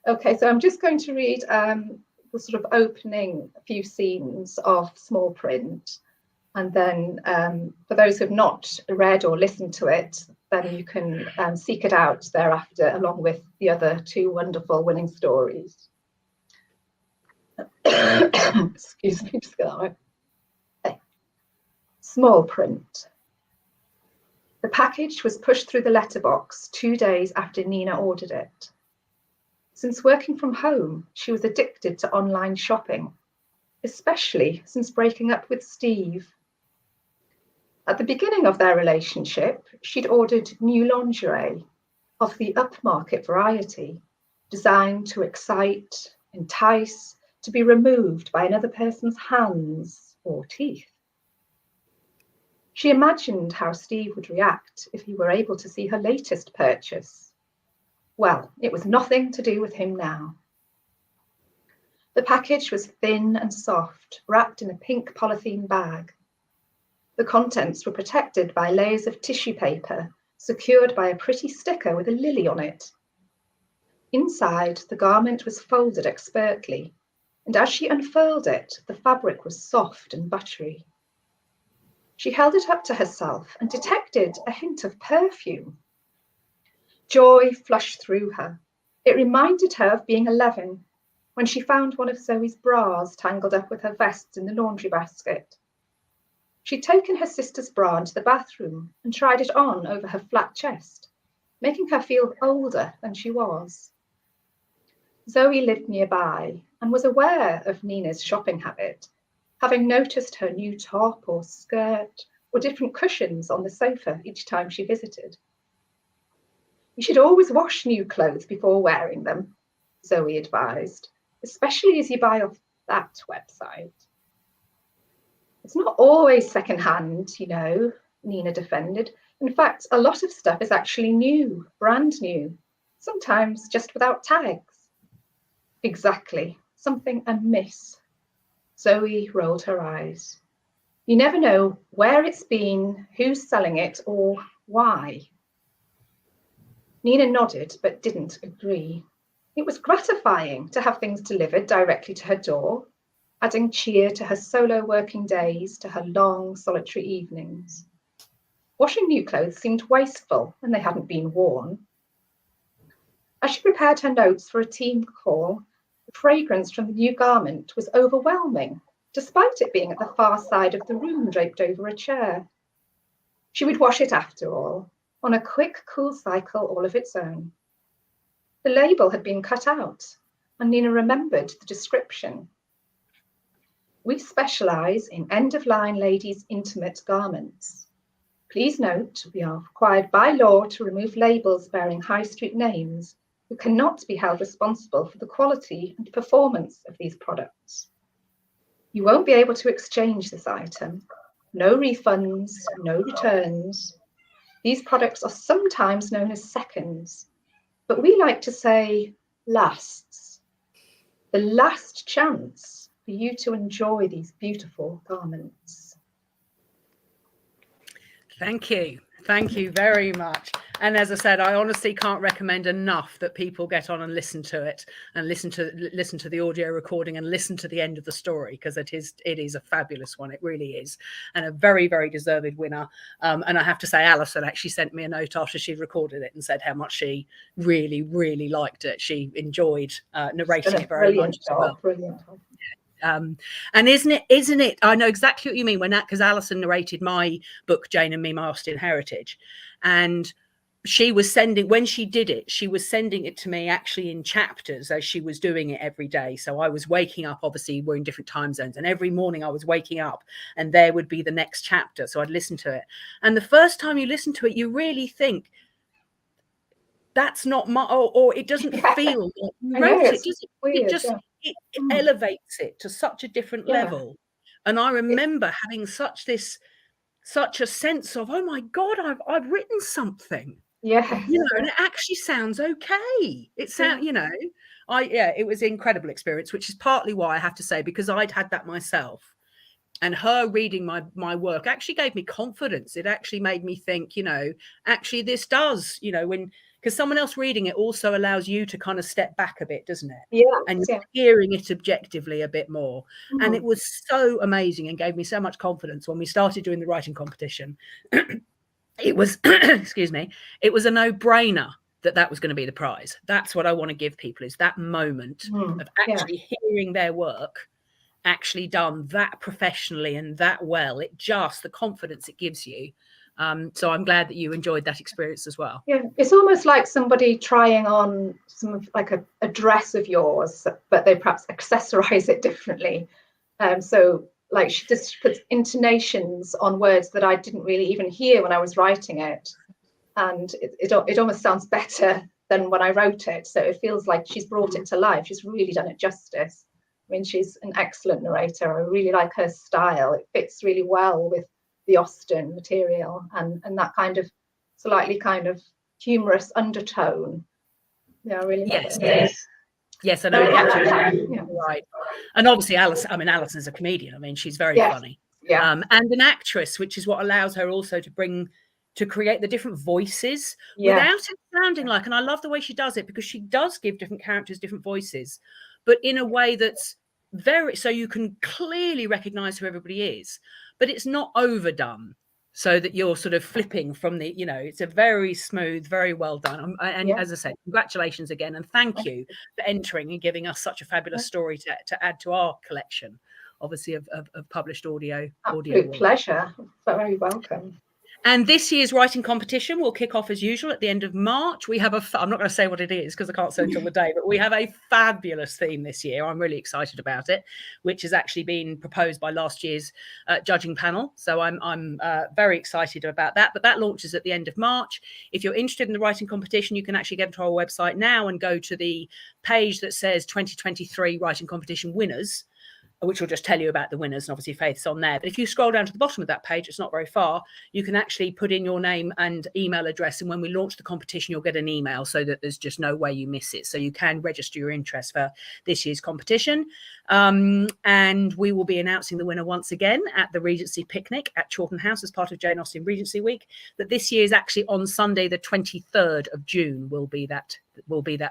Okay, so I'm just going to read the sort of opening few scenes of small print, and then for those who have not read or listened to it, then you can seek it out thereafter, along with the other two wonderful winning stories. Excuse me, just go that way. Okay. Small print. The package was pushed through the letterbox 2 days after Nina ordered it. Since working from home, she was addicted to online shopping, especially since breaking up with Steve. At the beginning of their relationship, she'd ordered new lingerie of the upmarket variety, designed to excite, entice, to be removed by another person's hands or teeth. She imagined how Steve would react if he were able to see her latest purchase. Well, it was nothing to do with him now. The package was thin and soft, wrapped in a pink polythene bag. The contents were protected by layers of tissue paper, secured by a pretty sticker with a lily on it. Inside, the garment was folded expertly, and as she unfurled it, the fabric was soft and buttery. She held it up to herself and detected a hint of perfume. Joy flushed through her. It reminded her of being 11, when she found one of Zoe's bras tangled up with her vests in the laundry basket. She'd taken her sister's bra into the bathroom and tried it on over her flat chest, making her feel older than she was. Zoe lived nearby, and was aware of Nina's shopping habit, having noticed her new top or skirt or different cushions on the sofa each time she visited. You should always wash new clothes before wearing them, Zoe advised, especially as you buy off that website. It's not always secondhand, you know, Nina defended. In fact, a lot of stuff is actually new, brand new, sometimes just without tags. Exactly, something amiss. Zoe rolled her eyes. You never know where it's been, who's selling it, or why. Nina nodded, but didn't agree. It was gratifying to have things delivered directly to her door, adding cheer to her solo working days, to her long, solitary evenings. Washing new clothes seemed wasteful when they hadn't been worn. As she prepared her notes for a team call, the fragrance from the new garment was overwhelming, despite it being at the far side of the room, draped over a chair. She would wash it after all, on a quick, cool cycle all of its own. The label had been cut out, and Nina remembered the description. We specialise in end-of-line ladies' intimate garments. Please note, we are required by law to remove labels bearing high street names who cannot be held responsible for the quality and performance of these products. You won't be able to exchange this item. No refunds, no returns. These products are sometimes known as seconds, but we like to say lasts. The last chance for you to enjoy these beautiful garments. Thank you. Thank you very much. And as I said, I honestly can't recommend enough that people get on and listen to it, and listen to the audio recording, and listen to the end of the story, because it is a fabulous one. It really is, and a very, very deserved winner. And I have to say, Alison actually sent me a note after she'd recorded it and said how much she really, really liked it. She enjoyed narrating it very much. Brilliant. And isn't it, I know exactly what you mean, because Alison narrated my book, Jane and Me, My Austen Heritage, and she was when she did it, she was sending it to me actually in chapters as she was doing it every day. So I was waking up, obviously we're in different time zones, and every morning I was waking up and there would be the next chapter. So I'd listen to it. And the first time you listen to it, you really think, that's not my, or it doesn't feel like you wrote it. It elevates it to such a different level. And I remember having such a sense of, oh my God, I've written something. Yeah. You know, and it actually sounds okay. It sounds, you know, it was an incredible experience, which is partly why I have to say, because I'd had that myself. And her reading my work actually gave me confidence. It actually made me think, you know, actually this does, you know, because someone else reading it also allows you to kind of step back a bit, doesn't it? Yeah. And you're hearing it objectively a bit more. Mm-hmm. And it was so amazing and gave me so much confidence when we started doing the writing competition. It was, excuse me, it was a no-brainer that was going to be the prize. That's what I want to give people, is that moment of actually hearing their work actually done that professionally and that well. It just, the confidence it gives you. So I'm glad that you enjoyed that experience as well. Yeah, it's almost like somebody trying on some of like a dress of yours, but they perhaps accessorize it differently. So like she just puts intonations on words that I didn't really even hear when I was writing it. And it almost sounds better than when I wrote it. So it feels like she's brought it to life. She's really done it justice. I mean, she's an excellent narrator. I really like her style. It fits really well with the Austen material and that kind of slightly kind of humorous undertone. Yeah, I really love it. Yes, I know. Right. And obviously Alison's a comedian. I mean, she's very funny. Yeah. And an actress, which is what allows her also to create the different voices without it sounding like, and I love the way she does it, because she does give different characters different voices, but in a way that's so you can clearly recognize who everybody is, but it's not overdone, so that you're sort of flipping from the, you know, it's a very smooth, very well done. And as I said, congratulations again, and thank you for entering and giving us such a fabulous story to add to our collection, obviously, of published audio. Absolute pleasure. Very welcome. And this year's writing competition will kick off as usual at the end of March. We have I'm not going to say what it is because I can't say until the day, but we have a fabulous theme this year. I'm really excited about it, which has actually been proposed by last year's judging panel. So I'm very excited about that. But that launches at the end of March. If you're interested in the writing competition, you can actually get to our website now and go to the page that says 2023 writing competition winners, which will just tell you about the winners, and obviously Faith's on there. But if you scroll down to the bottom of that page, it's not very far, you can actually put in your name and email address, and when we launch the competition, you'll get an email so that there's just no way you miss it. So you can register your interest for this year's competition. And we will be announcing the winner once again at the Regency Picnic at Chawton House as part of Jane Austen Regency Week. That this year is actually on Sunday, the 23rd of June will be that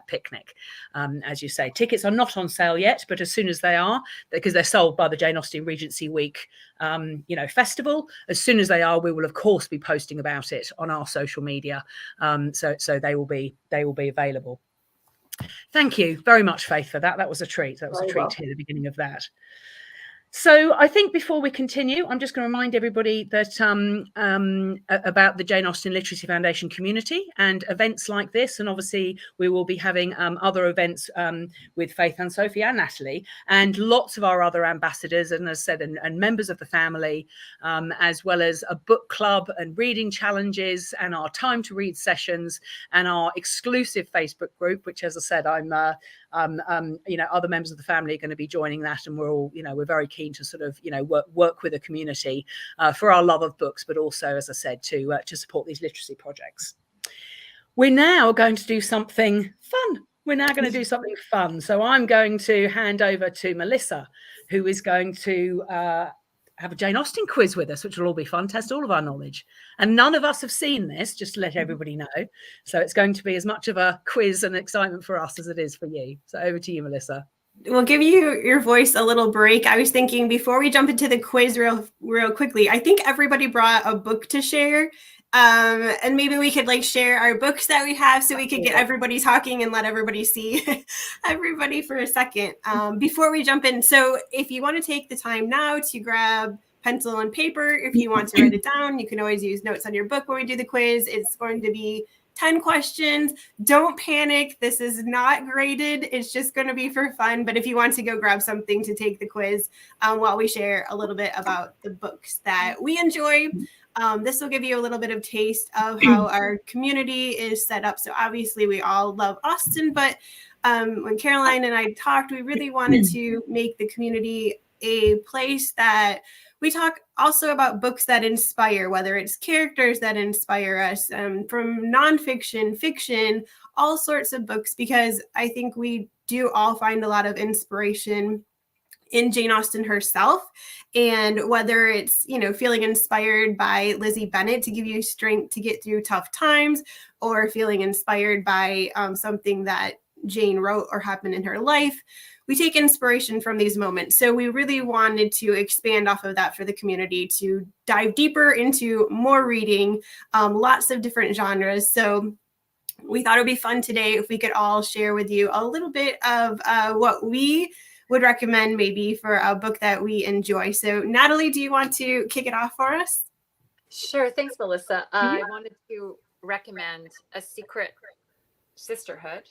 picnic. As you say, tickets are not on sale yet, but as soon as they are, because they're sold by the Jane Austen Regency Week festival, as soon as they are, we will of course be posting about it on our social media. So they will be available. Thank you very much, Faith, for that. That was a treat. That was a treat to hear the beginning of that. So I think before we continue, I'm just going to remind everybody that about the Jane Austen Literacy Foundation community and events like this. And obviously we will be having other events with Faith and Sophie and Natalie and lots of our other ambassadors and, as I said, and members of the family, as well as a book club and reading challenges and our time to read sessions and our exclusive Facebook group, which, as I said, other members of the family are going to be joining that, and we're all, we're very keen to sort of, work with a community for our love of books, but also, as I said, to support these literacy projects. We're now going to do something fun. So I'm going to hand over to Melissa, who is going to have a Jane Austen quiz with us, which will all be fun, test all of our knowledge. And none of us have seen this, just to let everybody know. So it's going to be as much of a quiz and excitement for us as it is for you. So over to you, Melissa. We'll give you your voice a little break. I was thinking before we jump into the quiz real quickly, I think everybody brought a book to share. And maybe we could share our books that we have so we could get everybody talking and let everybody see everybody for a second before we jump in. So if you want to take the time now to grab pencil and paper, if you want to write it down, you can always use notes on your book when we do the quiz. It's going to be 10 questions. Don't panic. This is not graded. It's just going to be for fun. But if you want to go grab something to take the quiz while we share a little bit about the books that we enjoy, this will give you a little bit of taste of how our community is set up. So obviously we all love Austen, but when Caroline and I talked, we really wanted to make the community a place that we talk also about books that inspire, whether it's characters that inspire us, from nonfiction, fiction, all sorts of books, because I think we do all find a lot of inspiration in Jane Austen herself. And whether it's, feeling inspired by Lizzie Bennet to give you strength to get through tough times, or feeling inspired by something that Jane wrote or happened in her life, we take inspiration from these moments. So we really wanted to expand off of that for the community, to dive deeper into more reading, lots of different genres. So we thought it would be fun today if we could all share with you a little bit of what we would recommend maybe for a book that we enjoy. So Natalie, do you want to kick it off for us? Sure. Thanks, Melissa. I wanted to recommend A Secret Sisterhood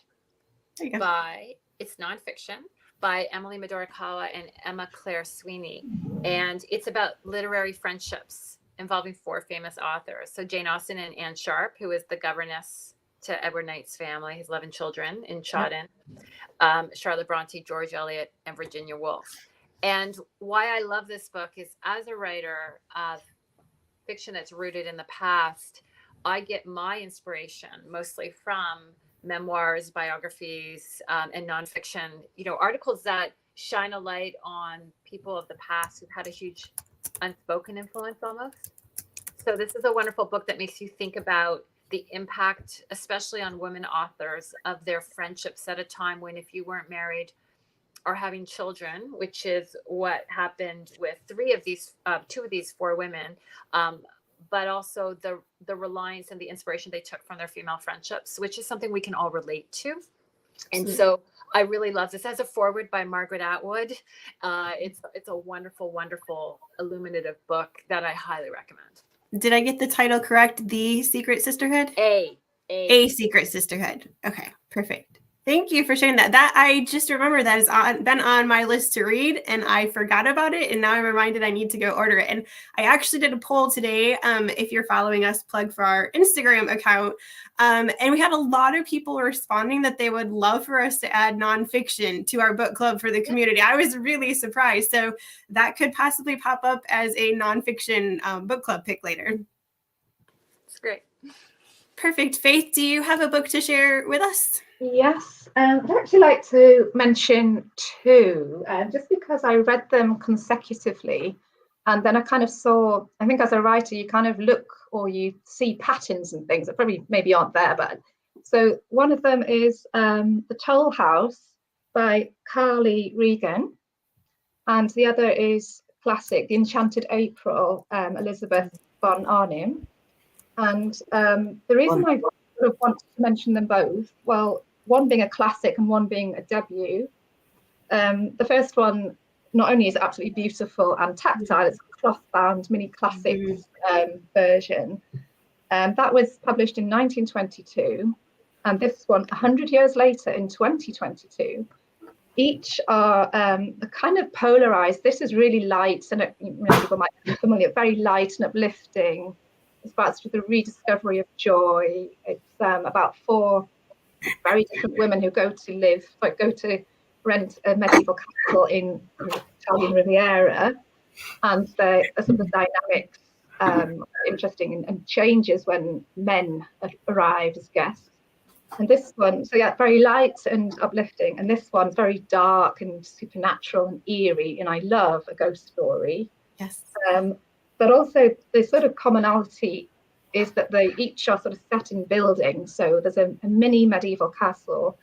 it's nonfiction, by Emily Midorikawa and Emma Claire Sweeney. And it's about literary friendships involving 4 famous authors. So Jane Austen and Anne Sharp, who is the governess to Edward Knight's family, his 11 children in Chawton, Charlotte Bronte, George Eliot, and Virginia Woolf. And why I love this book is, as a writer of fiction that's rooted in the past, I get my inspiration mostly from memoirs, biographies, and nonfiction, articles that shine a light on people of the past who've had a huge unspoken influence almost. So this is a wonderful book that makes you think about the impact, especially on women authors, of their friendships at a time when, if you weren't married or having children, which is what happened with 2 of these 4 women, but also the reliance and the inspiration they took from their female friendships, which is something we can all relate to. And so I really love this. It has a foreword by Margaret Atwood. It's a wonderful, wonderful, illuminative book that I highly recommend. Did I get the title correct? The Secret Sisterhood? A Secret Sisterhood. Okay, perfect. Thank you for sharing that. That I just remember that has been on my list to read, and I forgot about it, and now I'm reminded I need to go order it. And I actually did a poll today. If you're following us, plug for our Instagram account, and we had a lot of people responding that they would love for us to add nonfiction to our book club for the community. I was really surprised. So that could possibly pop up as a nonfiction book club pick later. It's great. Perfect. Faith, do you have a book to share with us? Yes, I'd actually like to mention two, just because I read them consecutively, and then I kind of saw, I think as a writer, you kind of look or you see patterns and things that probably maybe aren't there. But so one of them is The Toll House by Carly Regan, and the other is classic, The Enchanted April, Elizabeth von Arnim. And the reason I sort of want to mention them both, well, one being a classic and one being a debut. The first one, not only is it absolutely beautiful and tactile, it's a cloth-bound mini classics version. That was published in 1922, and this one 100 years later in 2022. Each are kind of polarized. This is really light, and people might be familiar, very light and uplifting. It's about the rediscovery of joy. It's about four very different women who go to rent a medieval castle in the Italian Riviera, and the sort of dynamics interesting and changes when men arrive as guests. And this one, so yeah, very light and uplifting, and this one's very dark and supernatural and eerie, and I love a ghost story. Yes. But also the sort of commonality is that they each are sort of set in buildings. So there's a mini medieval castle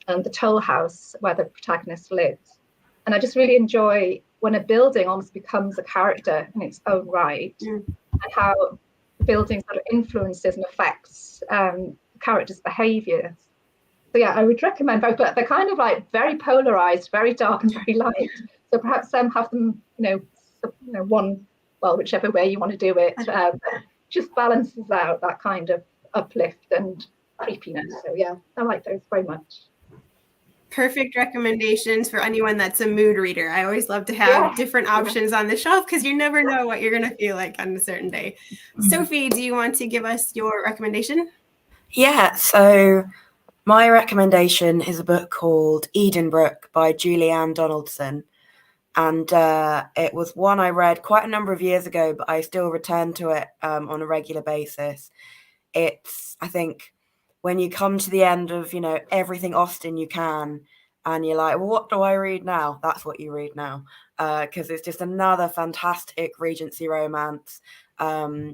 and the toll house where the protagonist lives. And I just really enjoy when a building almost becomes a character in its own right, and how the building sort of influences and affects the characters' behaviours. So yeah, I would recommend both, but they're kind of like very polarized, very dark and very light. So perhaps have them, one, well, whichever way you want to do it, just balances out that kind of uplift and creepiness. So yeah, I like those very much. Perfect recommendations for anyone that's a mood reader. I always love to have different options on the shelf because you never know what you're going to feel like on a certain day. Sophie, do you want to give us your recommendation? Yeah, so my recommendation is a book called Edenbrook by Julianne Donaldson. And it was one I read quite a number of years ago, but I still return to it on a regular basis. It's, I think, when you come to the end of, everything Austen you can, and you're like, well, what do I read now? That's what you read now, because it's just another fantastic Regency romance.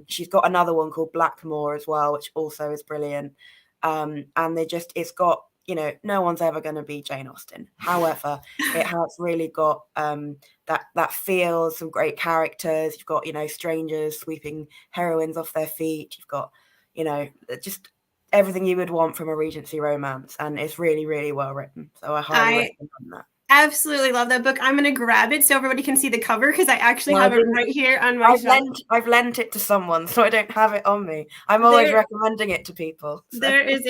She's got another one called Blackmore as well, which also is brilliant. And it's got, no one's ever going to be Jane Austen. However, it has really got that feel, some great characters. You've got, strangers sweeping heroines off their feet. You've got, just everything you would want from a Regency romance. And it's really, really well written. So I highly recommend that. Absolutely love that book. I'm going to grab it so everybody can see the cover because I actually have it right here on my shelf. I've lent it to someone, so I don't have it on me. I'm always recommending it to people. So. There is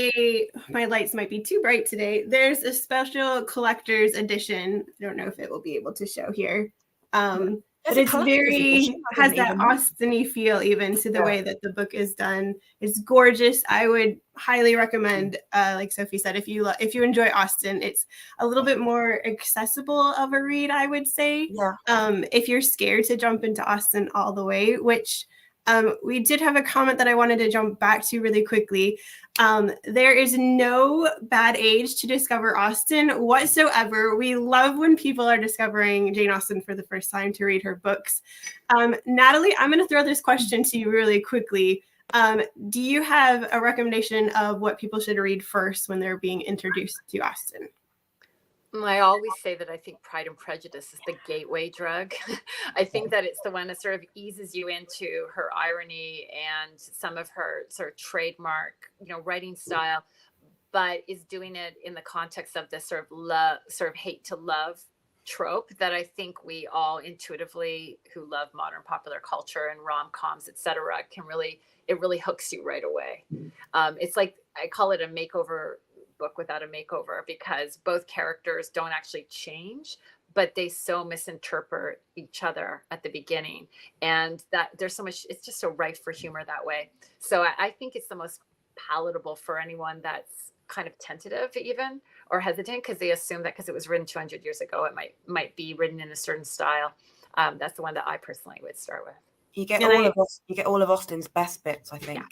my lights might be too bright today. There's a special collector's edition. I don't know if it will be able to show here. But it's has that Austen-y feel even to the way that the book is done. It's gorgeous. I would highly recommend, like Sophie said, if you enjoy Austen, it's a little bit more accessible of a read, I would say. Yeah. If you're scared to jump into Austen all the way, which we did have a comment that I wanted to jump back to really quickly. There is no bad age to discover Austen whatsoever. We love when people are discovering Jane Austen for the first time to read her books. Natalie, I'm going to throw this question to you really quickly. Do you have a recommendation of what people should read first when they're being introduced to Austen? I always say that I think Pride and Prejudice is the gateway drug. I think that it's the one that sort of eases you into her irony and some of her sort of trademark, writing style, but is doing it in the context of this sort of hate to love trope that I think we all intuitively, who love modern popular culture and rom-coms, etc., it really hooks you right away. It's like, I call it a makeover book without a makeover, because both characters don't actually change, but they so misinterpret each other at the beginning, and that there's so much, it's just so rife for humor that way. So I think it's the most palatable for anyone that's kind of tentative even, or hesitant, because they assume that because it was written 200 years ago, it might be written in a certain style. That's the one that I personally would start with. You get all of Austen's best bits, I think. Yeah.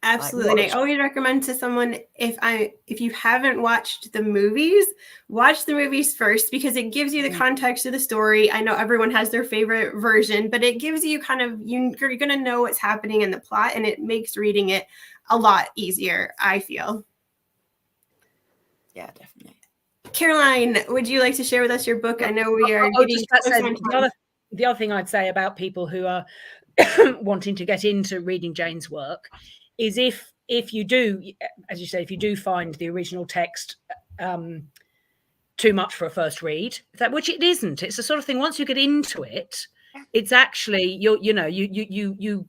Absolutely. And I always recommend to someone, if you haven't watched the movies, watch the movies first, because it gives you the context of the story. I know everyone has their favorite version, but it gives you kind of, you're going to know what's happening in the plot, and it makes reading it a lot easier, I feel. Yeah, definitely. Caroline, would you like to share with us your book? I know we are getting the other thing I'd say about people who are wanting to get into reading Jane's work is if you do, as you say, if you do find the original text too much for a first read, which it isn't. It's the sort of thing, once you get into it, it's actually, you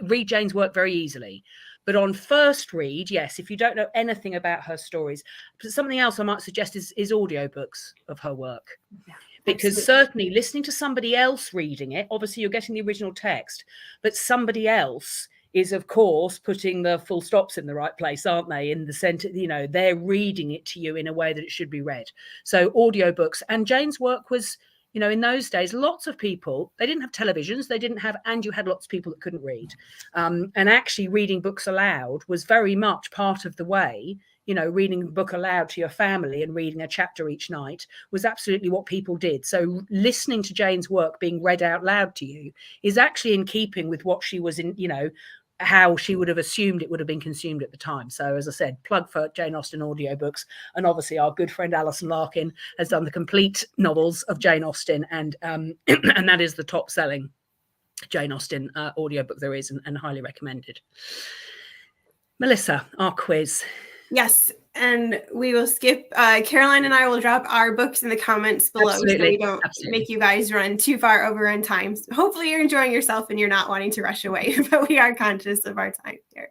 read Jane's work very easily. But on first read, yes, if you don't know anything about her stories, something else I might suggest is audiobooks of her work. Yeah, because absolutely. Certainly listening to somebody else reading it, obviously you're getting the original text, but somebody else is, of course, putting the full stops in the right place, aren't they? In the center, they're reading it to you in a way that it should be read. So audiobooks, and Jane's work was, in those days, lots of people, they didn't have televisions, and you had lots of people that couldn't read. And actually reading books aloud was very much part of the way, reading a book aloud to your family and reading a chapter each night was absolutely what people did. So listening to Jane's work being read out loud to you is actually in keeping with what she was in, how she would have assumed it would have been consumed at the time. So as I said, plug for Jane Austen audiobooks. And obviously our good friend Alison Larkin has done the complete novels of Jane Austen, and and that is the top selling Jane Austen audiobook there is, and highly recommended. Melissa, our quiz. Yes, and we will skip. Caroline and I will drop our books in the comments below, so we don't make you guys run too far over on time. Hopefully you're enjoying yourself and you're not wanting to rush away, but we are conscious of our time here.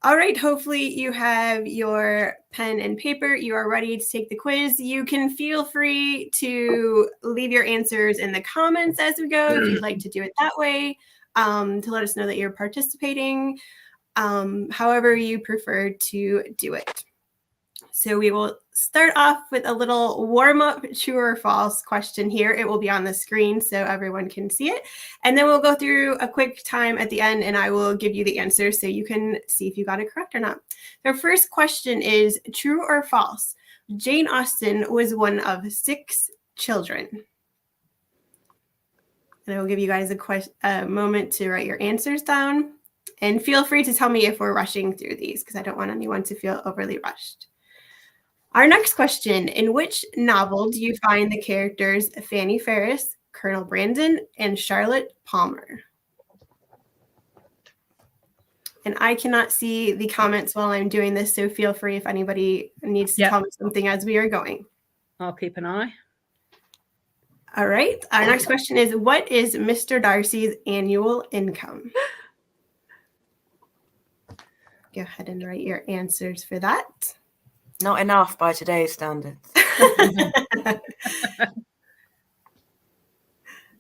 All right, hopefully you have your pen and paper. You are ready to take the quiz. You can feel free to leave your answers in the comments as we go if you'd like to do it that way, to let us know that you're participating. However you prefer to do it. So we will start off with a little warm-up true or false question here. It will be on the screen so everyone can see it. And then we'll go through a quick time at the end, and I will give you the answer so you can see if you got it correct or not. The first question is true or false? Jane Austen was one of 6 children. And I will give you guys a moment to write your answers down. And feel free to tell me if we're rushing through these, because I don't want anyone to feel overly rushed. Our next question, in which novel do you find the characters Fanny Ferris, Colonel Brandon, and Charlotte Palmer? And I cannot see the comments while I'm doing this, so feel free if anybody needs to tell me something as we are going. I'll keep an eye. All right. Our next question is, what is Mr. Darcy's annual income? Go ahead and write your answers for that. Not enough by today's standards.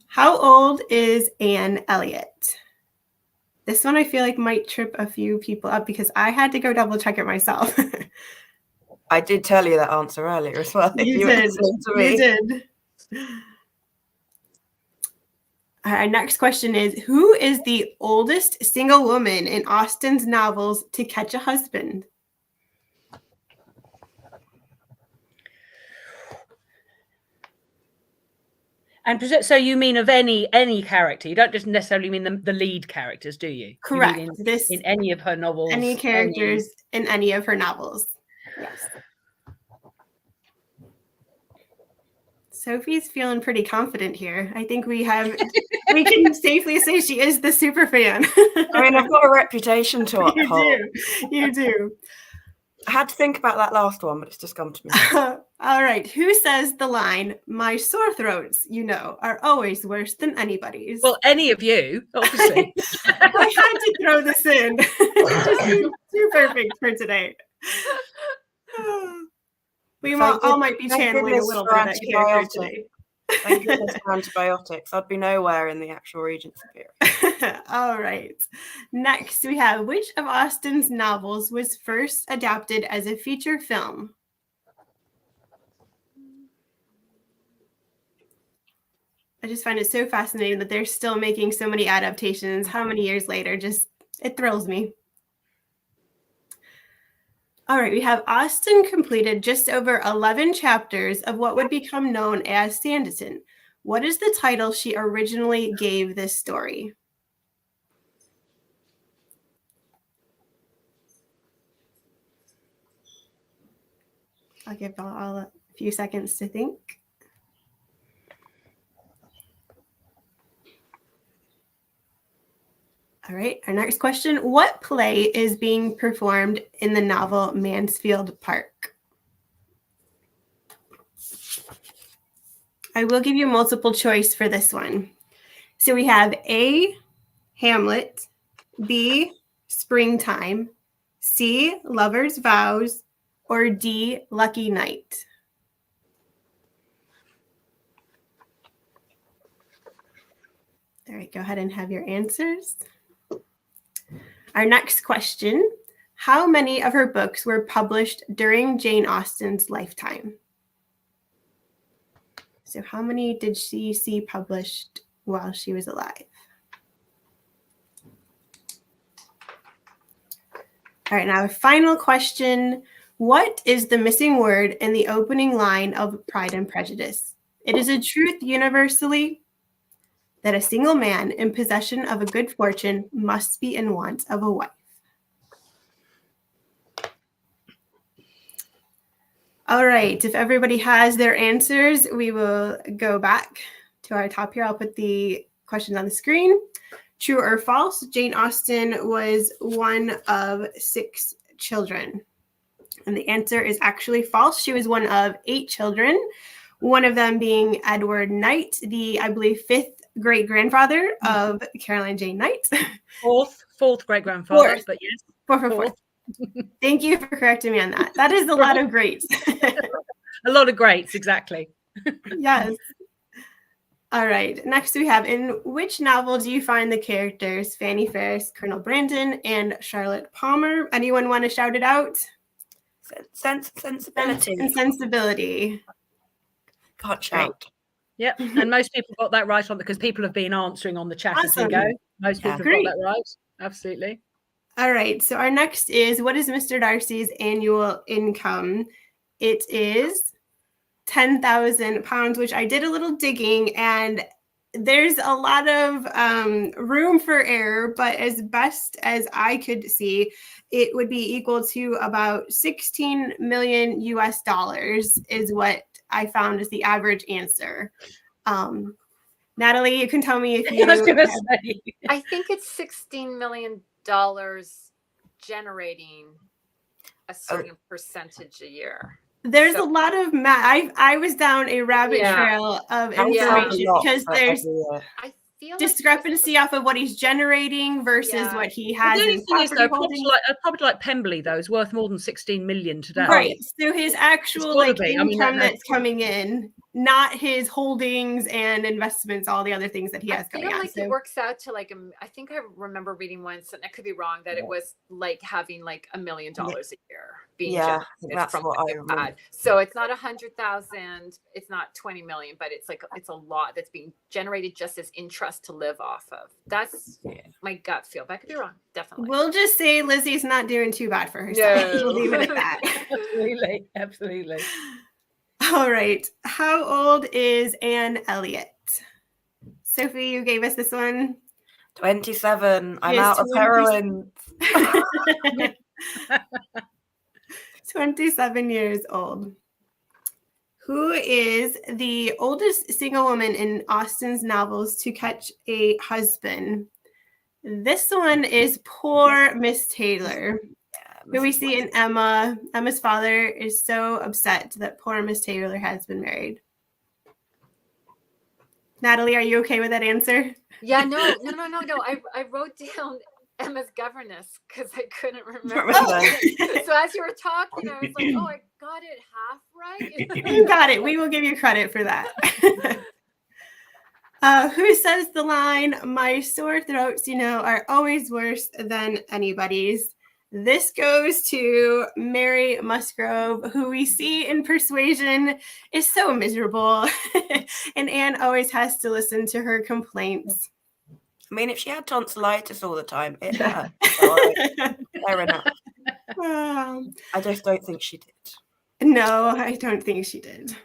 How old is Anne Elliot? This one I feel like might trip a few people up because I had to go double check it myself. I did tell you that answer earlier as well. You did. You did. Our next question is, who is the oldest single woman in Austen's novels to catch a husband? And so you mean of any character? You don't just necessarily mean the lead characters, do you? Correct. You mean in any of her novels? Any characters in any of her novels. Yes. Sophie's feeling pretty confident here. I think we can safely say she is the super fan. I mean, I've got a reputation to uphold. You do. I had to think about that last one, but it's just come to me. All right. Who says the line, "My sore throats, are always worse than anybody's"? Well, any of you, obviously. I had to throw this in. Just too perfect for today. We all might be channeling a little bit of that character today. Thank goodness for antibiotics. I'd be nowhere in the actual Regency period. All right. Next, we have, which of Austen's novels was first adapted as a feature film? I just find it so fascinating that they're still making so many adaptations. How many years later? It thrills me. All right, we have Austen completed just over 11 chapters of what would become known as Sanditon. What is the title she originally gave this story? I'll give all a few seconds to think. All right, our next question. What play is being performed in the novel Mansfield Park? I will give you multiple choice for this one. So we have A, Hamlet, B, Springtime, C, Lover's Vows, or D, Lucky Night. All right, go ahead and have your answers. Our next question, how many of her books were published during Jane Austen's lifetime? So how many did she see published while she was alive? All right, now a final question. What is the missing word in the opening line of Pride and Prejudice? It is a truth universally that a single man in possession of a good fortune must be in want of a wife. All right, if everybody has their answers, we will go back to our top here. I'll put the questions on the screen. True or false, Jane Austen was one of 6 children. And the answer is actually false. She was one of 8 children, one of them being Edward Knight, the, I believe, 5th great-grandfather of Caroline Jane Knight. Fourth great-grandfather, but yes. Fourth. Thank you for correcting me on that. That is a lot of greats. A lot of greats, exactly. Yes. All right. Next we have, in which novel do you find the characters Fanny Ferris, Colonel Brandon, and Charlotte Palmer? Anyone want to shout it out? Sensibility. And Sensibility. Can't shout. Yep, and most people got that right on because people have been answering on the chat as we go. Most people have got that right. Absolutely. All right. So our next is, what is Mr. Darcy's annual income? It is £10,000, which I did a little digging, and there's a lot of room for error, but as best as I could see, it would be equal to about 16 million US dollars is what I found as the average answer. Natalie, you can tell me if you... I was going to say. I think it's $16 million generating a certain percentage a year. There's a lot of math. I was down a rabbit trail of information because there's discrepancy off of what he's generating versus what he has in property holdings. Probably like Pemberley, though, is worth more than 16 million today. Right. So his actual income that's coming in, not his holdings and investments, all the other things that he has coming out. I feel like it works out to like, I think I remember reading once, and I could be wrong, that it was like having like $1 million a year being generated from what I had. So it's not 100,000, it's not 20 million, but it's a lot that's being generated just as interest to live off of. That's my gut feel, but I could be wrong. Definitely. We'll just say Lizzie's not doing too bad for herself. We'll leave it at that. Absolutely. All right. How old is Anne Elliot? Sophie, you gave us this one. 27. I'm out of heroin. 27 years old. Who is the oldest single woman in Austen's novels to catch a husband? This one is poor Miss Taylor. who we see in Emma. Emma's father is so upset that poor Miss Taylor has been married. Natalie, are you okay with that answer? Yeah, no. I wrote down Emma's governess because I couldn't remember. So as you were talking, I was like, oh, I got it half right. You got it. We will give you credit for that. Who says the line, my sore throats, are always worse than anybody's? This goes to Mary Musgrove, who we see in Persuasion is so miserable. And Anne always has to listen to her complaints. I mean, if she had tonsillitis all the time, it hurt. Fair enough. I just don't think she did. No, I don't think she did.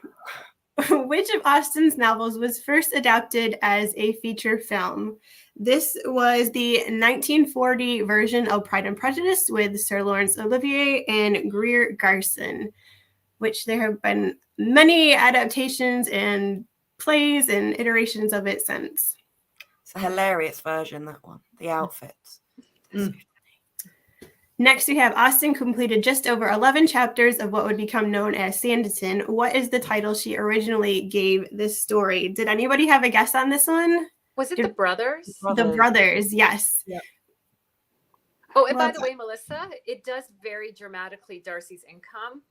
Which of Austen's novels was first adapted as a feature film? This was the 1940 version of Pride and Prejudice with Sir Laurence Olivier and Greer Garson, which there have been many adaptations and plays and iterations of it since. It's a hilarious version, that one. The outfits. Next, we have Austen completed just over 11 chapters of what would become known as Sanditon. What is the title she originally gave this story? Did anybody have a guess on this one? Was it The Brothers? The Brothers, yes. Yep. Oh, and by the way, Melissa, it does vary dramatically Darcy's income.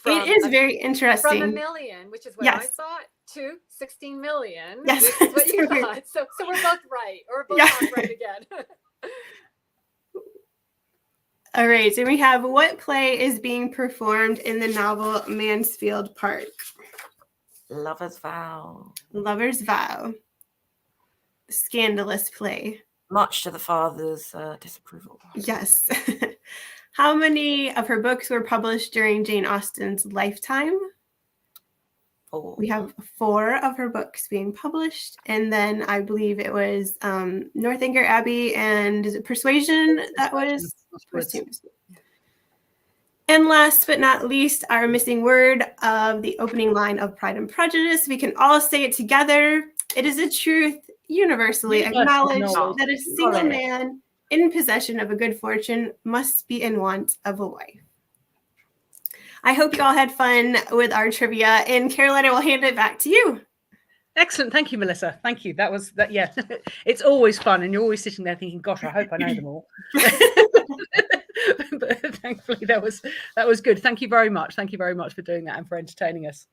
It is very interesting. From $1 million, which is what I thought, to 16 million, yes. which is what you thought. So we're both right, or both not right again. All right, so we have what play is being performed in the novel Mansfield Park? Lover's Vow. Lover's Vow. Scandalous play. Much to the father's disapproval. Yes. How many of her books were published during Jane Austen's lifetime? 4. We have 4 of her books being published, and then I believe it was Northanger Abbey and Persuasion that was first. And last but not least, our missing word of the opening line of Pride and Prejudice. We can all say it together. It is a truth universally acknowledged that a single man in possession of a good fortune must be in want of a wife. I hope you all had fun with our trivia, and Caroline, I will hand it back to you. Excellent. Thank you, Melissa. Thank you. That was that. Yeah, it's always fun, and you're always sitting there thinking, "Gosh, I hope I know them all." But thankfully, that was good. Thank you very much. Thank you very much for doing that and for entertaining us.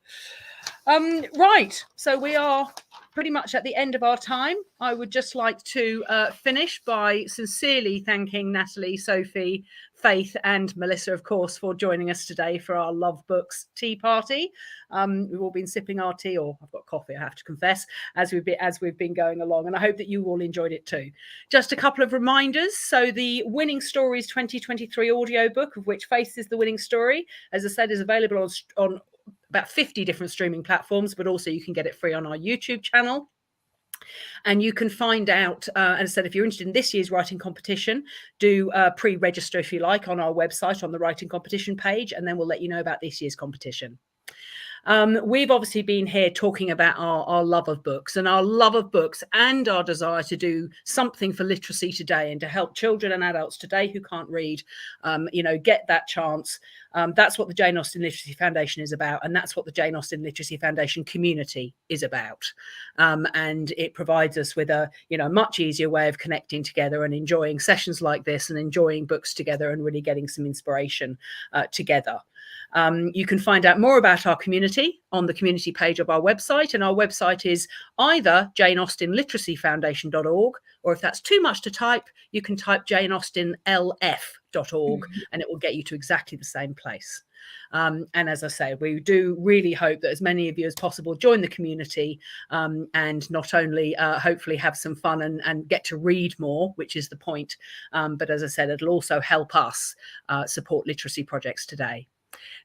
Right. So we are pretty much at the end of our time. I would just like to finish by sincerely thanking Natalie, Sophie, Faith and Melissa, of course, for joining us today for our Love Books tea party. We've all been sipping our tea, or I've got coffee, I have to confess, as we've been going along, and I hope that you all enjoyed it too. Just a couple of reminders. So the Winning Stories 2023 audiobook, of which Faith is the winning story, as I said, is available on about 50 different streaming platforms, but also you can get it free on our YouTube channel. And you can find out, as I said, if you're interested in this year's writing competition, do pre-register if you like on our website on the writing competition page, and then we'll let you know about this year's competition. We've obviously been here talking about our love of books and our desire to do something for literacy today and to help children and adults today who can't read, get that chance. That's what the Jane Austen Literacy Foundation is about, and that's what the Jane Austen Literacy Foundation community is about. And it provides us with a much easier way of connecting together and enjoying sessions like this and enjoying books together and really getting some inspiration together. You can find out more about our community on the community page of our website, and our website is either janeaustenliteracyfoundation.org, or if that's too much to type, you can type janeaustenlf.org and it will get you to exactly the same place. And as I say, we do really hope that as many of you as possible join the community and not only hopefully have some fun and get to read more, which is the point, but as I said, it'll also help us support literacy projects today.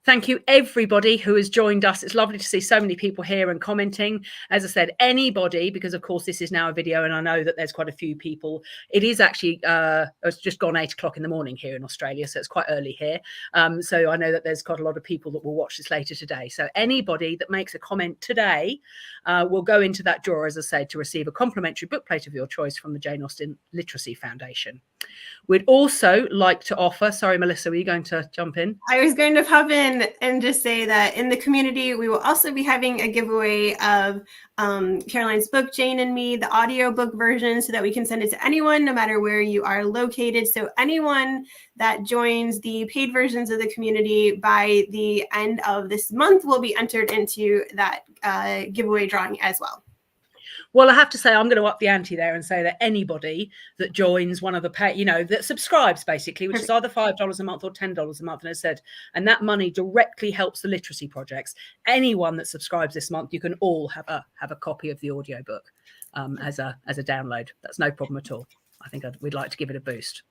Thank you, everybody who has joined us. It's lovely to see so many people here and commenting. As I said, anybody, because of course this is now a video and I know that there's quite a few people. It is actually, it's just gone 8 o'clock in the morning here in Australia, so it's quite early here. So I know that there's quite a lot of people that will watch this later today. So anybody that makes a comment today will go into that drawer, as I said, to receive a complimentary book plate of your choice from the Jane Austen Literacy Foundation. We'd also like to offer, sorry, Melissa, were you going to jump in? I was going to pop in and just say that in the community, we will also be having a giveaway of Caroline's book, Jane and Me, the audiobook version, so that we can send it to anyone, no matter where you are located. So anyone that joins the paid versions of the community by the end of this month will be entered into that giveaway drawing as well. Well, I have to say, I'm going to up the ante there and say that anybody that joins one of the pay, you know, that subscribes basically, which is either $5 a month or $10 a month, and as I said, and that money directly helps the literacy projects. Anyone that subscribes this month, you can all have a copy of the audiobook as a download. That's no problem at all. I think we'd like to give it a boost.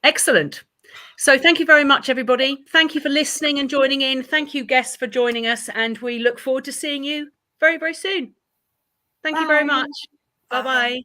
Excellent. So thank you very much, everybody. Thank you for listening and joining in. Thank you, guests, for joining us, and we look forward to seeing you very, very soon. Thank you very much. Bye-bye.